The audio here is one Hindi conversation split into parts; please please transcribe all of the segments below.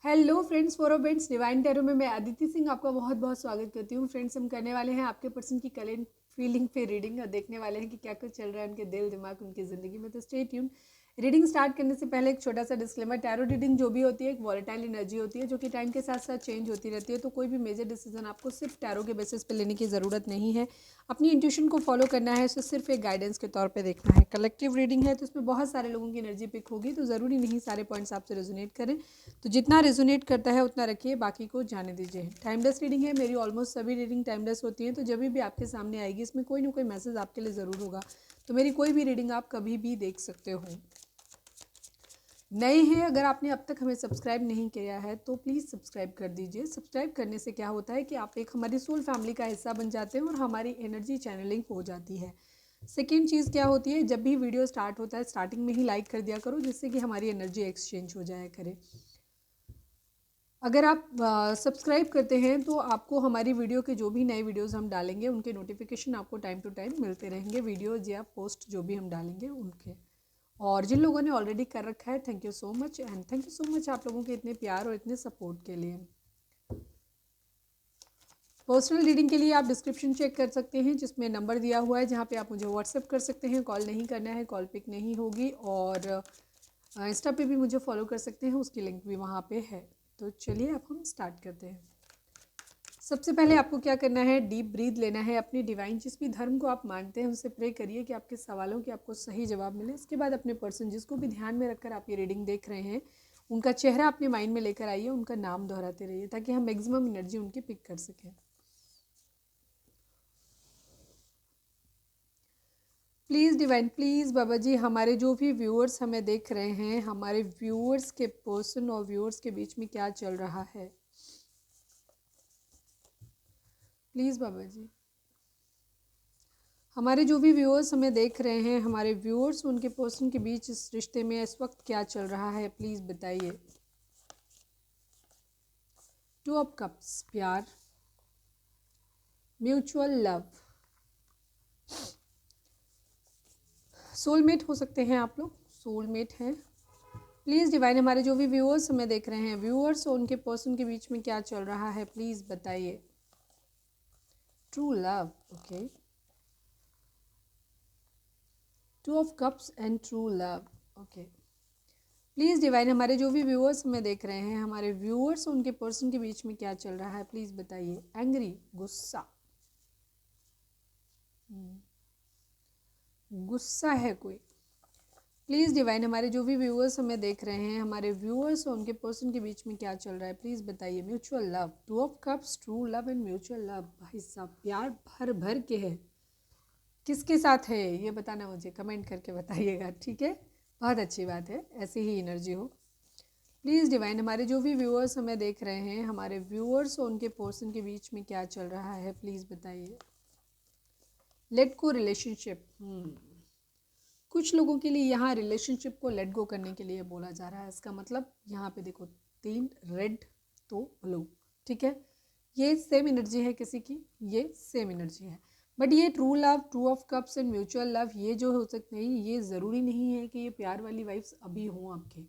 Hello friends, for friends divine tarot में मैं अदिति सिंह आपका बहुत बहुत स्वागत करती हूँ। फ्रेंड्स, हम करने वाले हैं आपके पर्सन की करेंट फीलिंग पे रीडिंग और देखने वाले हैं कि क्या कुछ चल रहा है उनके दिल दिमाग उनकी ज़िंदगी में। तो स्टे ट्यून। रीडिंग स्टार्ट करने से पहले एक छोटा सा डिस्क्लेमर, टैरो रीडिंग जो भी होती है एक वॉलेटाइल एनर्जी होती है जो कि टाइम के साथ साथ चेंज होती रहती है। तो कोई भी मेजर डिसीजन आपको सिर्फ टैरो के बेसिस पे लेने की ज़रूरत नहीं है। अपनी इंट्यूशन को फॉलो करना है, उसे सिर्फ एक गाइडेंस के तौर पे देखना है। कलेक्टिव रीडिंग है तो उसमें बहुत सारे लोगों की एनर्जी पिक होगी, तो ज़रूरी नहीं सारे पॉइंट्स आपसे रेजोनेट करें। तो जितना रेजोनेट करता है उतना रखिए, बाकी को जाने दीजिए। टाइमलेस रीडिंग है, मेरी ऑलमोस्ट सभी रीडिंग टाइमलेस होती हैं, तो जब भी आपके सामने आएगी इसमें कोई ना कोई मैसेज आपके लिए ज़रूर होगा। तो मेरी कोई भी रीडिंग आप कभी भी देख सकते हो। नए हैं, अगर आपने अब तक हमें सब्सक्राइब नहीं किया है तो प्लीज़ सब्सक्राइब कर दीजिए। सब्सक्राइब करने से क्या होता है कि आप एक हमारी सोल फैमिली का हिस्सा बन जाते हैं और हमारी एनर्जी चैनलिंग हो जाती है। सेकेंड चीज़ क्या होती है, जब भी वीडियो स्टार्ट होता है स्टार्टिंग में ही लाइक कर दिया करो, जिससे कि हमारी एनर्जी एक्सचेंज हो जाया करे। अगर आप सब्सक्राइब करते हैं तो आपको हमारी वीडियो के जो भी नए वीडियोस हम डालेंगे उनके नोटिफिकेशन आपको टाइम टू टाइम मिलते रहेंगे। वीडियोज़ या पोस्ट जो भी हम डालेंगे उनके। और जिन लोगों ने ऑलरेडी कर रखा है, thank you so much. And thank you so much आप लोगों के इतने प्यार और इतने सपोर्ट के लिए। पर्सनल रीडिंग के लिए आप डिस्क्रिप्शन चेक कर सकते हैं, जिसमें नंबर दिया हुआ है जहाँ पे आप मुझे व्हाट्सएप कर सकते हैं। कॉल नहीं करना है, कॉल पिक नहीं होगी। और इंस्टा पे भी मुझे फॉलो कर सकते हैं, उसकी लिंक भी वहाँ पे है। तो चलिए अब हम स्टार्ट करते हैं। सबसे पहले आपको क्या करना है, डीप ब्रीथ लेना है। अपने डिवाइन जिस भी धर्म को आप मानते हैं उनसे प्रे करिए कि आपके सवालों के आपको सही जवाब मिले। इसके बाद अपने पर्सन जिसको भी ध्यान में रखकर आप ये रीडिंग देख रहे हैं उनका चेहरा अपने माइंड में लेकर आइए, उनका नाम दोहराते रहिए ताकि हम मैक्सिमम एनर्जी उनकी पिक कर सकें। Please divine, please Baba ji, हमारे जो भी व्यूअर्स हमें देख रहे हैं, हमारे व्यूअर्स के पर्सन और व्यूअर्स के बीच में क्या चल रहा है, प्लीज़ बाबा जी। हमारे जो भी व्यूअर्स हमें देख रहे हैं, हमारे व्यूअर्स उनके पर्सन के बीच इस रिश्ते में इस वक्त क्या चल रहा है, प्लीज़ बताइए। टू ऑफ कप्स, प्यार, म्यूचुअल लव, सोलमेट हो सकते हैं आप लोग, सोलमेट हैं। प्लीज़ डिवाइन, हमारे जो भी व्यूअर्स हमें देख रहे हैं, व्यूअर्स और उनके पर्सन के बीच में क्या चल रहा है, प्लीज़ बताइए। True love, okay. Two of cups and true love, okay. Please divine, हमारे जो भी व्यूअर्स हमें देख रहे हैं, हमारे व्यूअर्स और उनके पर्सन के बीच में क्या चल रहा है, प्लीज़ बताइए। एंग्री, गुस्सा, गुस्सा है कोई। प्लीज़ डिवाइन, हमारे जो भी व्यूअर्स हमें देख रहे हैं, हमारे व्यूअर्स और उनके पर्सन के बीच में क्या चल रहा है, प्लीज़ बताइए। Mutual love, two of cups, true love and mutual love. भाई साहब, प्यार भर भर के है। किसके साथ है ये बताना मुझे, कमेंट करके बताइएगा, ठीक है। बहुत अच्छी बात है, ऐसी ही एनर्जी हो। प्लीज़ डिवाइन, हमारे जो भी व्यूअर्स हमें देख रहे हैं, हमारे व्यूअर्स और उनके पर्सन के बीच में क्या चल रहा है, प्लीज़ बताइए। लेट गो रिलेशनशिप, कुछ लोगों के लिए यहाँ रिलेशनशिप को लेट गो करने के लिए बोला जा रहा है। इसका मतलब यहाँ पे देखो 3 रेड तो ब्लू, ठीक है। ये सेम एनर्जी है किसी की, ये सेम एनर्जी है। बट ये true love, two of cups and mutual love, ये जो हो सकते हैं, ये ज़रूरी नहीं है कि ये प्यार वाली वाइब्स अभी हों आपके।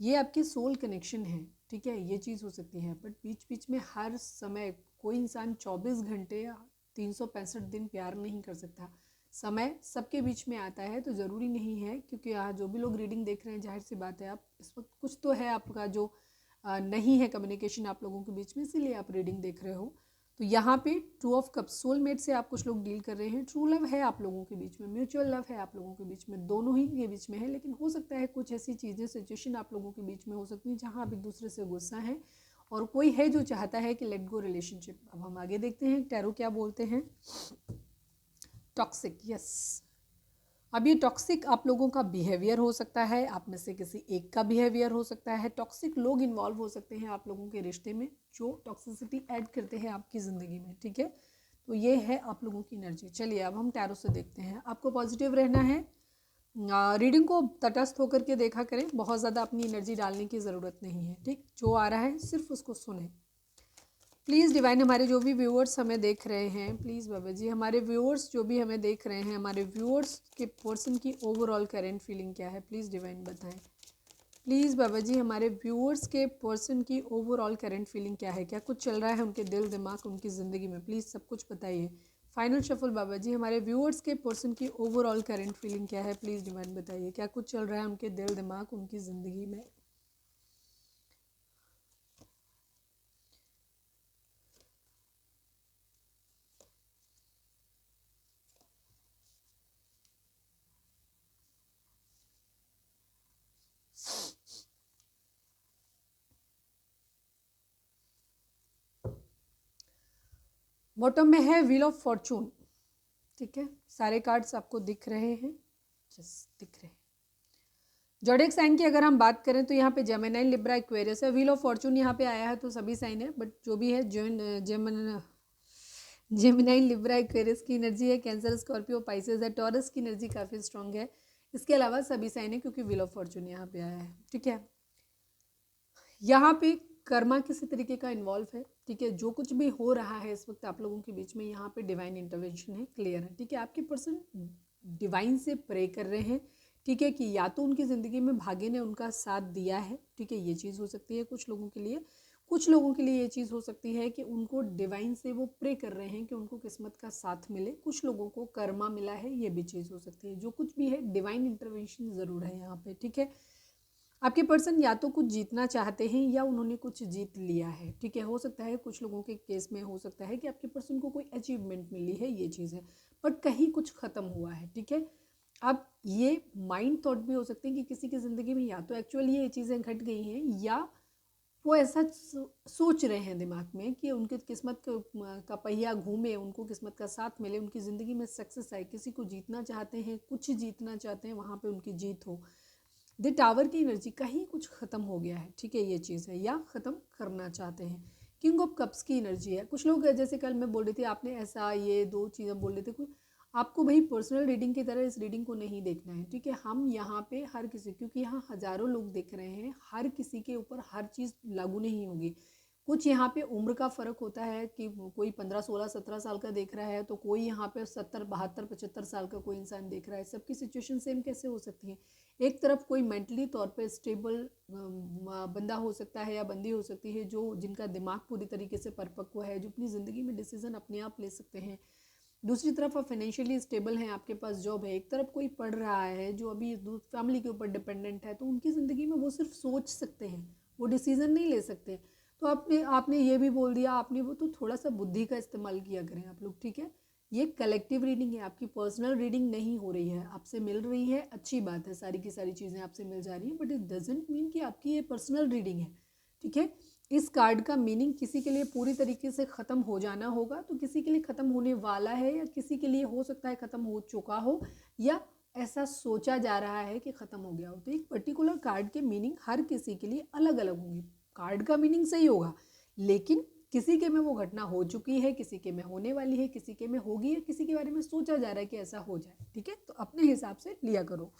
ये आपके सोल कनेक्शन है, ठीक है, ये चीज़ हो सकती है। बट बीच बीच में हर समय कोई इंसान 24 घंटे या 365 दिन प्यार नहीं कर सकता। समय सबके बीच में आता है, तो ज़रूरी नहीं है। क्योंकि यहाँ जो भी लोग रीडिंग देख रहे हैं, जाहिर सी बात है आप इस वक्त कुछ तो है आपका जो नहीं है कम्युनिकेशन आप लोगों के बीच में, इसीलिए आप रीडिंग देख रहे हो। तो यहाँ पे टू ऑफ कप, सोलमेट से आप कुछ लोग डील कर रहे हैं। ट्रू लव है आप लोगों के बीच में, म्यूचुअल लव है आप लोगों के बीच में, दोनों ही के बीच में है। लेकिन हो सकता है कुछ ऐसी चीज़ें, सिचुएशन आप लोगों के बीच में हो सकती है जहाँ आप एक दूसरे से गुस्सा है और कोई है जो चाहता है कि लेट गो रिलेशनशिप। अब हम आगे देखते हैं टैरो क्या बोलते हैं। Toxic, yes. अब ये टॉक्सिक आप लोगों का बिहेवियर हो सकता है, आप में से किसी एक का बिहेवियर हो सकता है। टॉक्सिक लोग इन्वॉल्व हो सकते हैं आप लोगों के रिश्ते में, जो टॉक्सिसिटी ऐड करते हैं आपकी ज़िंदगी में, ठीक है। तो ये है आप लोगों की एनर्जी। चलिए अब हम टैरो से देखते हैं। आपको पॉजिटिव रहना है। रीडिंग को तटस्थ होकर के देखा करें, बहुत ज़्यादा अपनी एनर्जी डालने की ज़रूरत नहीं है, ठीक। जो आ रहा है सिर्फ उसको सुने। प्लीज़ डिवाइन, हमारे जो भी व्यूअर्स हमें देख रहे हैं, प्लीज़ बाबा जी, हमारे व्यूअर्स जो भी हमें देख रहे हैं, हमारे व्यूअर्स के पर्सन की ओवरऑल करेंट फीलिंग क्या है, प्लीज़ डिवाइन बताएं। प्लीज़ बाबा जी हमारे व्यूअर्स के पर्सन की ओवरऑल करंट फीलिंग क्या है, क्या कुछ चल रहा है उनके दिल दिमाग उनकी ज़िंदगी में, प्लीज़ सब कुछ बताइए। फाइनल शफल बाबा जी हमारे व्यूअर्स के पर्सन की ओवरऑल करंट फीलिंग क्या है, प्लीज़ डिवाइन बताइए, क्या कुछ चल रहा है उनके दिल दिमाग उनकी ज़िंदगी में। बॉटम में है व्हील ऑफ फॉर्चून, ठीक है, सारे कार्ड्स आपको दिख रहे हैं, दिख रहे हैं। जोडिएक साइन की अगर हम बात करें तो यहाँ पे जेमिनी लिब्रा एक्वेरियस है, व्हील ऑफ फॉर्चून यहाँ पे आया है तो सभी साइन है, बट जो भी है जेमिनी लिब्रा एक्वेरियस की एनर्जी है, कैंसर स्कॉर्पियो पाइसेस है, टॉरस की एनर्जी काफ़ी स्ट्रांग है। इसके अलावा सभी साइन है क्योंकि व्हील ऑफ फॉर्चून यहाँ पे आया है, ठीक है। यहाँ पे कर्मा किसी तरीके का इन्वॉल्व है, ठीक है। जो कुछ भी हो रहा है इस वक्त आप लोगों के बीच में, यहाँ पे डिवाइन इंटरवेंशन है, क्लियर है, ठीक है। आपके पर्सन डिवाइन से प्रे कर रहे हैं, ठीक है, कि या तो उनकी ज़िंदगी में भाग्य ने उनका साथ दिया है, ठीक है, ये चीज़ हो सकती है कुछ लोगों के लिए। कुछ लोगों के लिए ये चीज़ हो सकती है कि उनको डिवाइन से वो प्रे कर रहे हैं कि उनको किस्मत का साथ मिले, कुछ लोगों को कर्मा मिला है, ये भी चीज़ हो सकती है। जो कुछ भी है डिवाइन इंटरवेंशन ज़रूर है यहाँ पे, ठीक है। आपके पर्सन या तो कुछ जीतना चाहते हैं या उन्होंने कुछ जीत लिया है, ठीक है। हो सकता है कुछ लोगों के केस में हो सकता है कि आपके पर्सन को कोई अचीवमेंट मिली है, ये चीज़ है, बट कहीं कुछ ख़त्म हुआ है, ठीक है। अब ये माइंड थॉट भी हो सकते हैं कि किसी की ज़िंदगी में या तो एक्चुअली ये चीज़ें घट गई हैं या वो ऐसा सोच रहे हैं दिमाग में कि उनकी किस्मत का पहिया घूमे, उनको किस्मत का साथ मिले, उनकी ज़िंदगी में सक्सेस आए, किसी को जीतना चाहते हैं, कुछ जीतना चाहते हैं, वहाँ पे उनकी जीत हो। द टावर की एनर्जी, कहीं कुछ ख़त्म हो गया है, ठीक है, ये चीज़ है, या ख़त्म करना चाहते हैं। किंग ऑफ कप्स की एनर्जी है। कुछ लोग जैसे कल मैं बोल रही थी, आपने ऐसा ये दो चीज़ें बोल रहे थे, कुछ आपको भाई पर्सनल रीडिंग की तरह इस रीडिंग को नहीं देखना है, ठीक है। हम यहाँ पे हर किसी, क्योंकि यहाँ हज़ारों लोग देख रहे हैं, हर किसी के ऊपर हर चीज़ लागू नहीं होगी। कुछ यहाँ पे उम्र का फ़र्क होता है कि कोई 15 16 17 साल का देख रहा है, तो कोई यहाँ पे 70 72 75 साल का कोई इंसान देख रहा है। सबकी सिचुएशन सेम कैसे हो सकती है। एक तरफ कोई मेंटली तौर पे स्टेबल बंदा हो सकता है या बंदी हो सकती है, जो जिनका दिमाग पूरी तरीके से परिपक्व है, जो अपनी ज़िंदगी में डिसीजन अपने आप ले सकते हैं। दूसरी तरफ आप फाइनेंशियली स्टेबल हैं, आपके पास जॉब है। एक तरफ कोई पढ़ रहा है जो अभी फैमिली के ऊपर डिपेंडेंट है, तो उनकी ज़िंदगी में वो सिर्फ सोच सकते हैं, वो डिसीज़न नहीं ले सकते। तो आपने आपने ये भी बोल दिया, आपने वो, तो थोड़ा सा बुद्धि का इस्तेमाल किया करें आप लोग, ठीक है। ये कलेक्टिव रीडिंग है, आपकी पर्सनल रीडिंग नहीं हो रही है। आपसे मिल रही है, अच्छी बात है, सारी की सारी चीज़ें आपसे मिल जा रही हैं, बट इट डजेंट मीन कि आपकी ये पर्सनल रीडिंग है, ठीक है। इस कार्ड का मीनिंग किसी के लिए पूरी तरीके से ख़त्म हो जाना होगा, तो किसी के लिए ख़त्म होने वाला है, या किसी के लिए हो सकता है ख़त्म हो चुका हो, या ऐसा सोचा जा रहा है कि ख़त्म हो गया हो। तो एक पर्टिकुलर कार्ड के मीनिंग हर किसी के लिए अलग अलग होंगी। कार्ड का मीनिंग सही होगा, लेकिन किसी के में वो घटना हो चुकी है, किसी के में होने वाली है, किसी के में होगी, या किसी के बारे में सोचा जा रहा है कि ऐसा हो जाए, ठीक है। तो अपने हिसाब से लिया करो।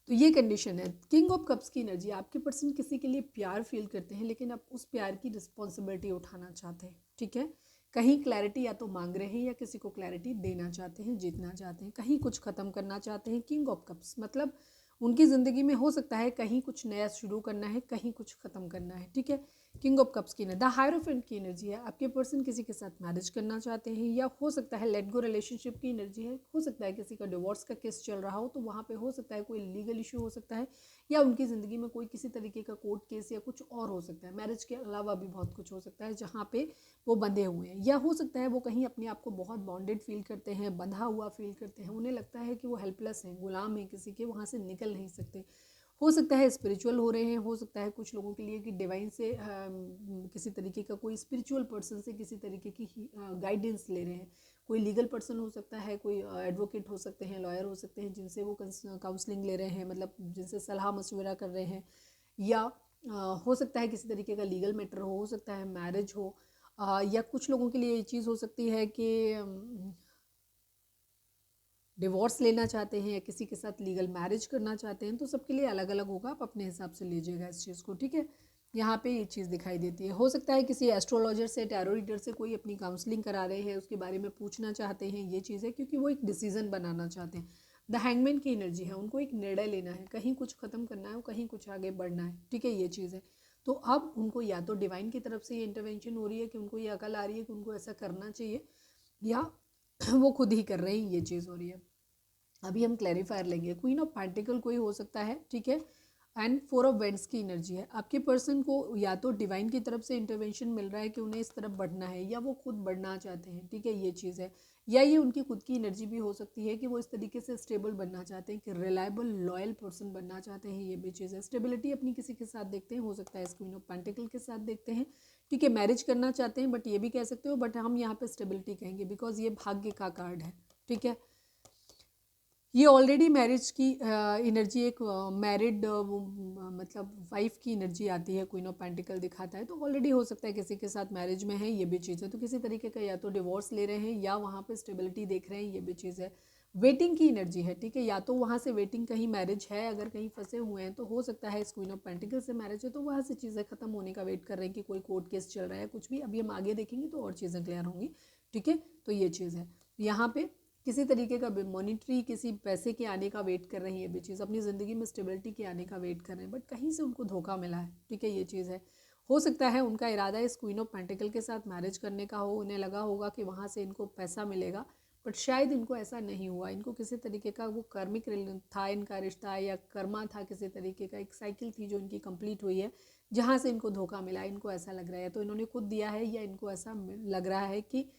तो ये कंडीशन है। किंग ऑफ कप्स की एनर्जी, आपके पर्सन किसी के लिए प्यार फील करते हैं, लेकिन आप उस प्यार की रिस्पॉन्सिबिलिटी उठाना चाहते हैं, ठीक है। कहीं क्लैरिटी या तो मांग रहे हैं या किसी को क्लैरिटी देना चाहते हैं, जीतना चाहते हैं, कहीं कुछ ख़त्म करना चाहते हैं। किंग ऑफ कप्स मतलब उनकी ज़िंदगी में हो सकता है कहीं कुछ नया शुरू करना है, कहीं कुछ ख़त्म करना है, ठीक है। किंग ऑफ कप्स की एनर्जी, द हायरोफेंट की एनर्जी है। आपके पर्सन किसी के साथ मैरिज करना चाहते हैं, या हो सकता है लेट गो रिलेशनशिप की एनर्जी है। हो सकता है किसी का डिवोर्स का केस चल रहा हो, तो वहाँ पे हो सकता है कोई लीगल इशू हो सकता है, या उनकी ज़िंदगी में कोई किसी तरीके का कोर्ट केस या कुछ और हो सकता है। मैरिज के अलावा भी बहुत कुछ हो सकता है जहाँ पे वो बंधे हुए हैं, या हो सकता है वो कहीं अपने आप को बहुत बॉन्डेड फील करते हैं, बंधा हुआ फील करते हैं, उन्हें लगता है कि वो हेल्पलेस हैं, गुलाम हैं किसी के, वहाँ से निकल नहीं सकते। हो सकता है स्पिरिचुअल हो रहे हैं, हो सकता है कुछ लोगों के लिए कि डिवाइन से किसी तरीके का, कोई स्पिरिचुअल पर्सन से किसी तरीके की गाइडेंस ले रहे हैं। कोई लीगल पर्सन हो सकता है, कोई एडवोकेट हो सकते हैं, लॉयर हो सकते हैं, जिनसे वो काउंसलिंग ले रहे हैं, मतलब जिनसे सलाह मशवरा कर रहे हैं, या हो सकता है किसी तरीके का लीगल मैटर हो सकता है मैरिज हो, या कुछ लोगों के लिए ये चीज़ हो सकती है कि डिवोर्स लेना चाहते हैं या किसी के साथ लीगल मैरिज करना चाहते हैं। तो सबके लिए अलग अलग होगा, आप अपने हिसाब से लीजिएगा इस चीज़ को, ठीक है। यहाँ पे ये चीज़ दिखाई देती है। हो सकता है किसी एस्ट्रोलॉजर से, टैरो रीडर से कोई अपनी काउंसलिंग करा रहे हैं, उसके बारे में पूछना चाहते हैं, ये चीज़ है, क्योंकि वो एक डिसीज़न बनाना चाहते हैं। द हैंगमैन की एनर्जी है, उनको एक निर्णय लेना है, कहीं कुछ ख़त्म करना है, कहीं कुछ आगे बढ़ना है, ठीक है, ये चीज़ है। तो अब उनको या तो डिवाइन की तरफ से ये इंटरवेंशन हो रही है कि उनको ये अकल आ रही है कि उनको ऐसा करना चाहिए, या वो खुद ही कर रहे हैं, ये चीज़ हो रही है। अभी हम क्लैरिफायर लेंगे। क्वीन ऑफ पेंटिकल कोई हो सकता है, ठीक है, एंड फोर ऑफ वेंट्स की एनर्जी है। आपके पर्सन को या तो डिवाइन की तरफ से इंटरवेंशन मिल रहा है कि उन्हें इस तरफ बढ़ना है, या वो खुद बढ़ना चाहते हैं, ठीक है, ये चीज़ है। या ये उनकी खुद की एनर्जी भी हो सकती है कि वो इस तरीके से स्टेबल बनना चाहते हैं, कि रिलायबल लॉयल पर्सन बनना चाहते हैं, ये भी चीज़ है। स्टेबिलिटी अपनी किसी के साथ देखते हैं, हो सकता है इस क्वीन ऑफ पेंटिकल के साथ देखते हैं, ठीक है, मैरिज करना चाहते हैं, बट ये भी कह सकते हो, बट हम यहाँ पे स्टेबिलिटी कहेंगे बिकॉज ये भाग्य का कार्ड है, ठीक है। ये ऑलरेडी मैरिज की एनर्जी, एक मैरिड मतलब वाइफ की एनर्जी आती है, क्वीन ऑफ पेंटिकल दिखाता है, तो ऑलरेडी हो सकता है किसी के साथ मैरिज में है, ये भी चीज़ है। तो किसी तरीके का या तो डिवोर्स ले रहे हैं या वहाँ पे स्टेबिलिटी देख रहे हैं, ये भी चीज़ है। वेटिंग की एनर्जी है, ठीक है, या तो वहाँ से वेटिंग, कहीं मैरिज है, अगर कहीं फंसे हुए हैं तो हो सकता है इस क्वीन ऑफ पेंटिकल से मैरिज है, तो वहाँ से चीज़ें खत्म होने का वेट कर रहे हैं कि कोई कोर्ट केस चल रहा है, कुछ भी। अभी हम आगे देखेंगे तो और चीज़ें क्लियर होंगी, ठीक है। तो ये चीज़ है, यहाँ पे किसी तरीके का मॉनिटरी, किसी पैसे के आने का वेट कर रही है, ये चीज़ अपनी ज़िंदगी में स्टेबिलिटी के आने का वेट कर रहे हैं, बट कहीं से उनको धोखा मिला है, ठीक है, ये चीज़ है। हो सकता है उनका इरादा इस क्वीन ऑफ पेंटिकल के साथ मैरिज करने का हो, उन्हें लगा होगा कि वहाँ से इनको पैसा मिलेगा, बट शायद इनको ऐसा नहीं हुआ। इनको किसी तरीके का वो कर्मिक था इनका रिश्ता, या कर्मा था, किसी तरीके का एक साइकिल थी जो इनकी कंप्लीट हुई है, जहाँ से इनको धोखा मिला, इनको ऐसा लग रहा है। तो इन्होंने खुद दिया है, या इनको ऐसा लग रहा है कि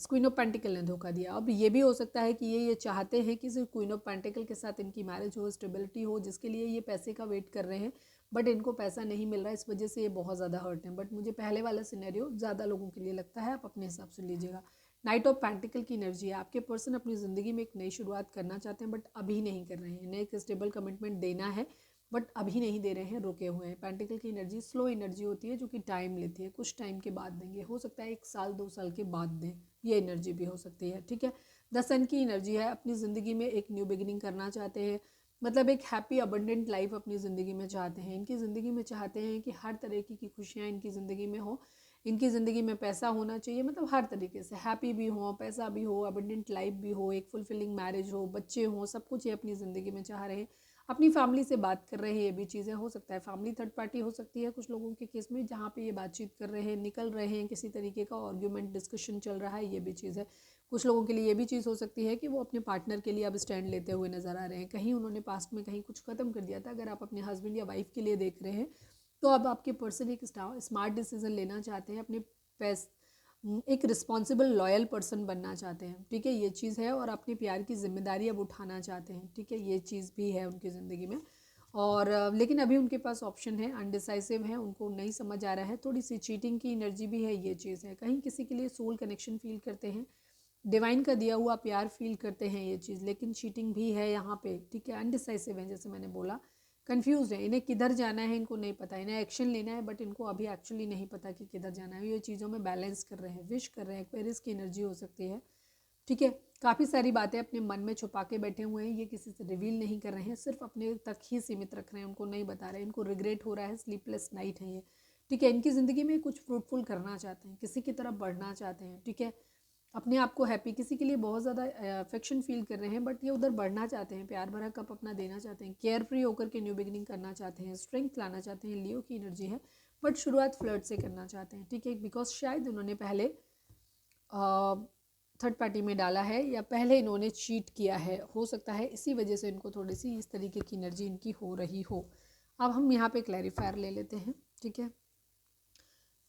क्वीन ऑफ पेंटिकल ने धोखा दिया। अब ये भी हो सकता है कि ये चाहते हैं कि सिर्फ क्वीन ऑफ पेंटिकल के साथ इनकी मैरिज हो, स्टेबिलिटी हो, जिसके लिए ये पैसे का वेट कर रहे हैं, बट इनको पैसा नहीं मिल रहा है, इस वजह से ये बहुत ज़्यादा हर्ट हैं। बट मुझे पहले वाला सिनेरियो ज़्यादा लोगों के लिए लगता है, आप अपने हिसाब से लीजिएगा। नाइट ऑफ पेंटिकल की एनर्जी है, आपके पर्सन अपनी ज़िंदगी में एक नई शुरुआत करना चाहते हैं, बट अभी नहीं कर रहे हैं। इन्हें एक स्टेबल कमिटमेंट देना है, बट अभी नहीं दे रहे हैं, रुके हुए हैं। पेंटिकल की एनर्जी स्लो एनर्जी होती है, जो कि टाइम लेती है, कुछ टाइम के बाद देंगे, हो सकता है 1 साल 2 साल के बाद दें, ये एनर्जी भी हो सकती है, ठीक है। द सन की एनर्जी है, अपनी ज़िंदगी में एक न्यू बिगिनिंग करना चाहते हैं, मतलब एक हैप्पी अबंडेंट लाइफ अपनी ज़िंदगी में चाहते हैं। इनकी ज़िंदगी में चाहते हैं कि हर तरीके की खुशियाँ इनकी ज़िंदगी में हो, इनकी ज़िंदगी में पैसा होना चाहिए, मतलब हर तरीके से हैप्पी भी हो, पैसा भी हो, अबंडेंट लाइफ भी हो, एक फुलफिलिंग मैरिज हो, बच्चे हों, सब कुछ ये अपनी ज़िंदगी में चाह रहे हैं। अपनी फैमिली से बात कर रहे हैं, ये भी चीज़ें हो सकता है। फैमिली थर्ड पार्टी हो सकती है कुछ लोगों के केस में, जहाँ पे ये बातचीत कर रहे हैं, निकल रहे हैं, किसी तरीके का आर्ग्यूमेंट डिस्कशन चल रहा है, ये भी चीज़ है। कुछ लोगों के लिए ये भी चीज़ हो सकती है कि वो अपने पार्टनर के लिए अब स्टैंड लेते हुए नजर आ रहे हैं। कहीं उन्होंने पास्ट में कहीं कुछ खत्म कर दिया था, अगर आप अपने हस्बैंड या वाइफ के लिए देख रहे हैं, तो अब आपके पर्सन एक स्मार्ट डिसीजन लेना चाहते हैं, अपने एक रिस्पॉन्सिबल लॉयल पर्सन बनना चाहते हैं, ठीक है, ये चीज़ है। और अपने प्यार की जिम्मेदारी अब उठाना चाहते हैं, ठीक है, ये चीज़ भी है उनकी ज़िंदगी में। और लेकिन अभी उनके पास ऑप्शन है, अनडिसाइसिव है, उनको नहीं समझ आ रहा है, थोड़ी सी चीटिंग की एनर्जी भी है, ये चीज़ है। कहीं किसी के लिए सोल कनेक्शन फील करते हैं, डिवाइन का दिया हुआ प्यार फील करते हैं, ये चीज़, लेकिन चीटिंग भी है यहाँ पे, ठीक है। अनडिसाइसिव है, जैसे मैंने बोला, कंफ्यूज है, इन्हें किधर जाना है इनको नहीं पता, इन्हें एक्शन लेना है, बट इनको अभी एक्चुअली नहीं पता कि किधर जाना है। ये चीज़ों में बैलेंस कर रहे हैं, विश कर रहे हैं, एक्वेरियस की एनर्जी हो सकती है, ठीक है। काफ़ी सारी बातें अपने मन में छुपा के बैठे हुए हैं, ये किसी से रिवील नहीं कर रहे हैं, सिर्फ अपने तक ही सीमित रख रहे हैं, उनको नहीं बता रहे हैं। इनको रिग्रेट हो रहा है, स्लीपलेस नाइट है ये, ठीक है। इनकी ज़िंदगी में कुछ फ्रूटफुल करना चाहते हैं, किसी की तरफ बढ़ना चाहते हैं, ठीक है, अपने आप को हैप्पी, किसी के लिए बहुत ज़्यादा अफेक्शन फील कर रहे हैं, बट ये उधर बढ़ना चाहते हैं, प्यार भरा कप अपना देना चाहते हैं, केयर फ्री होकर के न्यू बिगिनिंग करना चाहते हैं, स्ट्रेंथ लाना चाहते हैं, लियो की एनर्जी है, बट शुरुआत फ्लर्ट से करना चाहते हैं, ठीक है, बिकॉज शायद उन्होंने पहले थर्ड पार्टी में डाला है, या पहले इन्होंने चीट किया है, हो सकता है इसी वजह से इनको थोड़ी सी इस तरीके की एनर्जी इनकी हो रही हो। अब हम यहाँ पे क्लैरिफायर ले लेते हैं, ठीक है।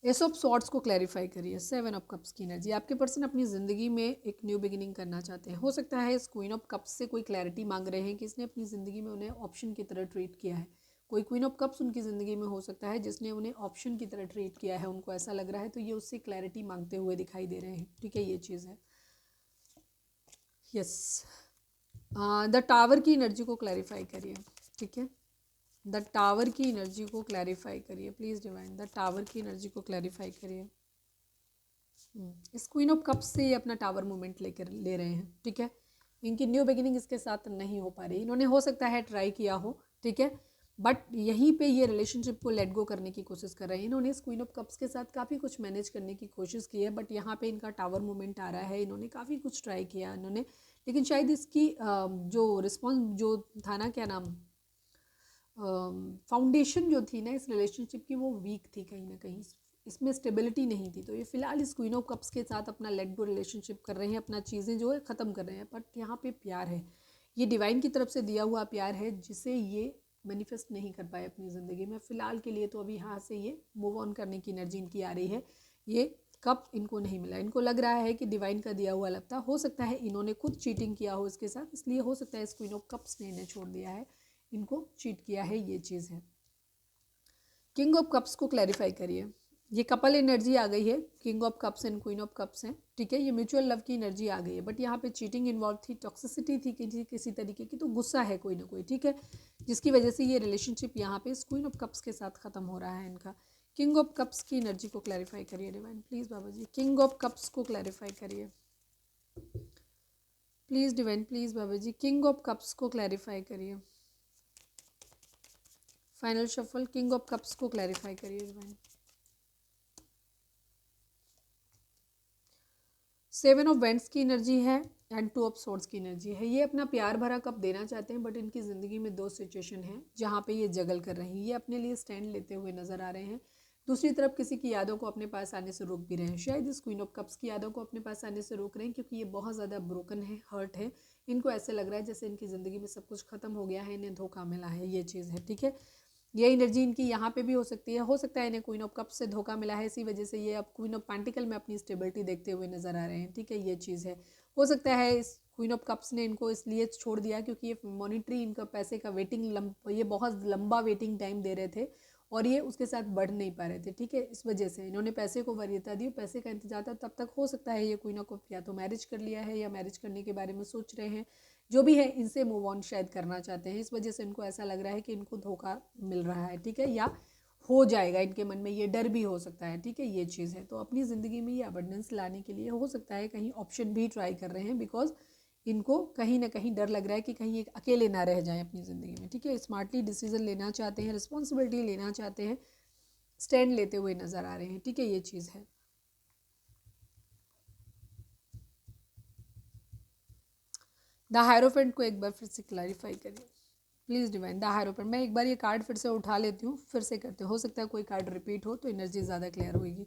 एस ऑफ सॉर्ट्स को क्लैरिफाई करिए, 7 ऑफ कप्स की एनर्जी। आपके पर्सन अपनी ज़िंदगी में एक न्यू बिगिनिंग करना चाहते हैं, हो सकता है इस क्वीन ऑफ कप्स से कोई क्लैरिटी मांग रहे हैं कि इसने अपनी ज़िंदगी में उन्हें ऑप्शन की तरह ट्रीट किया है। कोई क्वीन ऑफ कप्स उनकी ज़िंदगी में हो सकता है जिसने उन्हें ऑप्शन की तरह ट्रीट किया है, उनको ऐसा लग रहा है, तो ये उससे क्लैरिटी मांगते हुए दिखाई दे रहे हैं, ठीक है, ये चीज़ है। यस, द टावर की एनर्जी को क्लैरिफाई करिए, ठीक है, द टावर की एनर्जी को क्लैरिफाई करिए प्लीज़ डिवाइन, द टावर की एनर्जी को क्लैरिफाई करिए। इस क्वीन ऑफ कप्स से ये अपना टावर मूवमेंट लेकर ले रहे हैं, ठीक है। इनकी न्यू बिगिनिंग इसके साथ नहीं हो पा रही, इन्होंने हो सकता है ट्राई किया हो, ठीक है, बट यहीं पे ये रिलेशनशिप को लेट गो करने की कोशिश कर रहे हैं। इन्होंने इस क्वीन ऑफ कप्स के साथ काफ़ी कुछ मैनेज करने की कोशिश की है, बट यहाँ पे इनका टावर मूवमेंट आ रहा है, इन्होंने काफ़ी कुछ ट्राई किया इन्होंने, लेकिन शायद इसकी जो रिस्पॉन्स जो था ना, क्या नाम, फाउंडेशन जो थी ना इस रिलेशनशिप की, वो वीक थी कहीं ना कहीं, इसमें स्टेबिलिटी नहीं थी। तो ये फिलहाल इस क्वीन ऑफ कप्स के साथ अपना लेट गो रिलेशनशिप कर रहे हैं, अपना चीज़ें जो है ख़त्म कर रहे हैं। बट यहाँ पे प्यार है, ये डिवाइन की तरफ से दिया हुआ प्यार है, जिसे ये मैनिफेस्ट नहीं कर पाए अपनी ज़िंदगी में फ़िलहाल के लिए। तो अभी यहाँ से ये मूव ऑन करने की एनर्जी इनकी आ रही है। ये कप इनको नहीं मिला, इनको लग रहा है कि डिवाइन का दिया हुआ लगता, हो सकता है इन्होंने खुद चीटिंग किया हो इसके साथ, इसलिए हो सकता है इस क्वीन ऑफ कप्स ने इन्हें छोड़ दिया है, इनको चीट किया है, ये चीज़ है। किंग ऑफ कप्स को क्लैरिफाई करिए। ये कपल एनर्जी आ गई है, king of cups and queen of cups हैं, ठीक है। ये म्यूचुअल लव की एनर्जी आ गई है, बट यहाँ पे चीटिंग इन्वॉल्व थी, टॉक्सिसिटी थी किसी तरीके की, तो गुस्सा है कोई ना कोई, ठीक है, जिसकी वजह से ये रिलेशनशिप यहाँ पे इस क्वीन ऑफ कप्स के साथ खत्म हो रहा है इनका। किंग ऑफ कप्स की एनर्जी को क्लैरिफाई करिए divine please Baba ji, king of cups को क्लैरिफाई करिए please divine, please Baba ji, king of cups को क्लैरिफाई करिए। Final shuffle, king of cups को क्लैरिफाई करिए डिवाइन। सेवन ऑफ वेंट्स की एनर्जी है एंड टू ऑफ सोर्ड्स की एनर्जी है। ये अपना प्यार भरा कप देना चाहते हैं, बट इनकी ज़िंदगी में दो सिचुएशन है जहाँ पे ये जगल कर रहे हैं। ये अपने लिए स्टैंड लेते हुए नजर आ रहे हैं, दूसरी तरफ किसी की यादों को अपने पास आने से रोक भी रहे हैं। शायद इस क्वीन ऑफ कप्स की यादों को अपने पास आने से रोक रहे हैं, क्योंकि ये बहुत ज़्यादा ब्रोकन है, हर्ट है। इनको ऐसे लग रहा है जैसे इनकी ज़िंदगी में सब कुछ खत्म हो गया है, इन्हें धोखा मिला है, ये चीज़ है, ठीक है। ये एनर्जी इनकी यहाँ पे भी हो सकती है, हो सकता है इन्हें क्वीन ऑफ कप्स से धोखा मिला है, इसी वजह से ये अब क्वीन ऑफ पेंटिकल में अपनी स्टेबिलिटी देखते हुए नजर आ रहे हैं, ठीक है, ये चीज़ है। हो सकता है इस क्वीन ऑफ कप्स ने इनको इसलिए छोड़ दिया क्योंकि ये मॉनिटरी इनका पैसे का वेटिंग ये बहुत लंबा वेटिंग टाइम दे रहे थे और ये उसके साथ बढ़ नहीं पा रहे थे, ठीक है। इस वजह से इन्होंने पैसे को वरीयता दी, पैसे का इंतजार था, तब तक हो सकता है ये क्वीन ऑफ कप या तो मैरिज कर लिया है या मैरिज करने के बारे में सोच रहे हैं, जो भी है इनसे मूव ऑन शायद करना चाहते हैं। इस वजह से इनको ऐसा लग रहा है कि इनको धोखा मिल रहा है, ठीक है, या हो जाएगा, इनके मन में ये डर भी हो सकता है, ठीक है, ये चीज़ है। तो अपनी ज़िंदगी में ये अबंडेंस लाने के लिए हो सकता है कहीं ऑप्शन भी ट्राई कर रहे हैं, बिकॉज इनको कहीं ना कहीं डर लग रहा है कि कहीं ये अकेले ना रह जाएं अपनी ज़िंदगी में, ठीक है। स्मार्टली डिसीजन लेना चाहते हैं, रिस्पॉन्सिबिलिटी लेना चाहते हैं, स्टैंड लेते हुए नज़र आ रहे हैं, ठीक है, ये चीज़ है। द हायरोफेंट को एक बार फिर से क्लैरिफाई करिए प्लीज़ डिवाइन। द हायरोफेंट, मैं एक बार ये कार्ड फिर से उठा लेती हूँ, फिर से करते हो सकता है कोई कार्ड रिपीट हो तो एनर्जी ज़्यादा क्लियर होगी।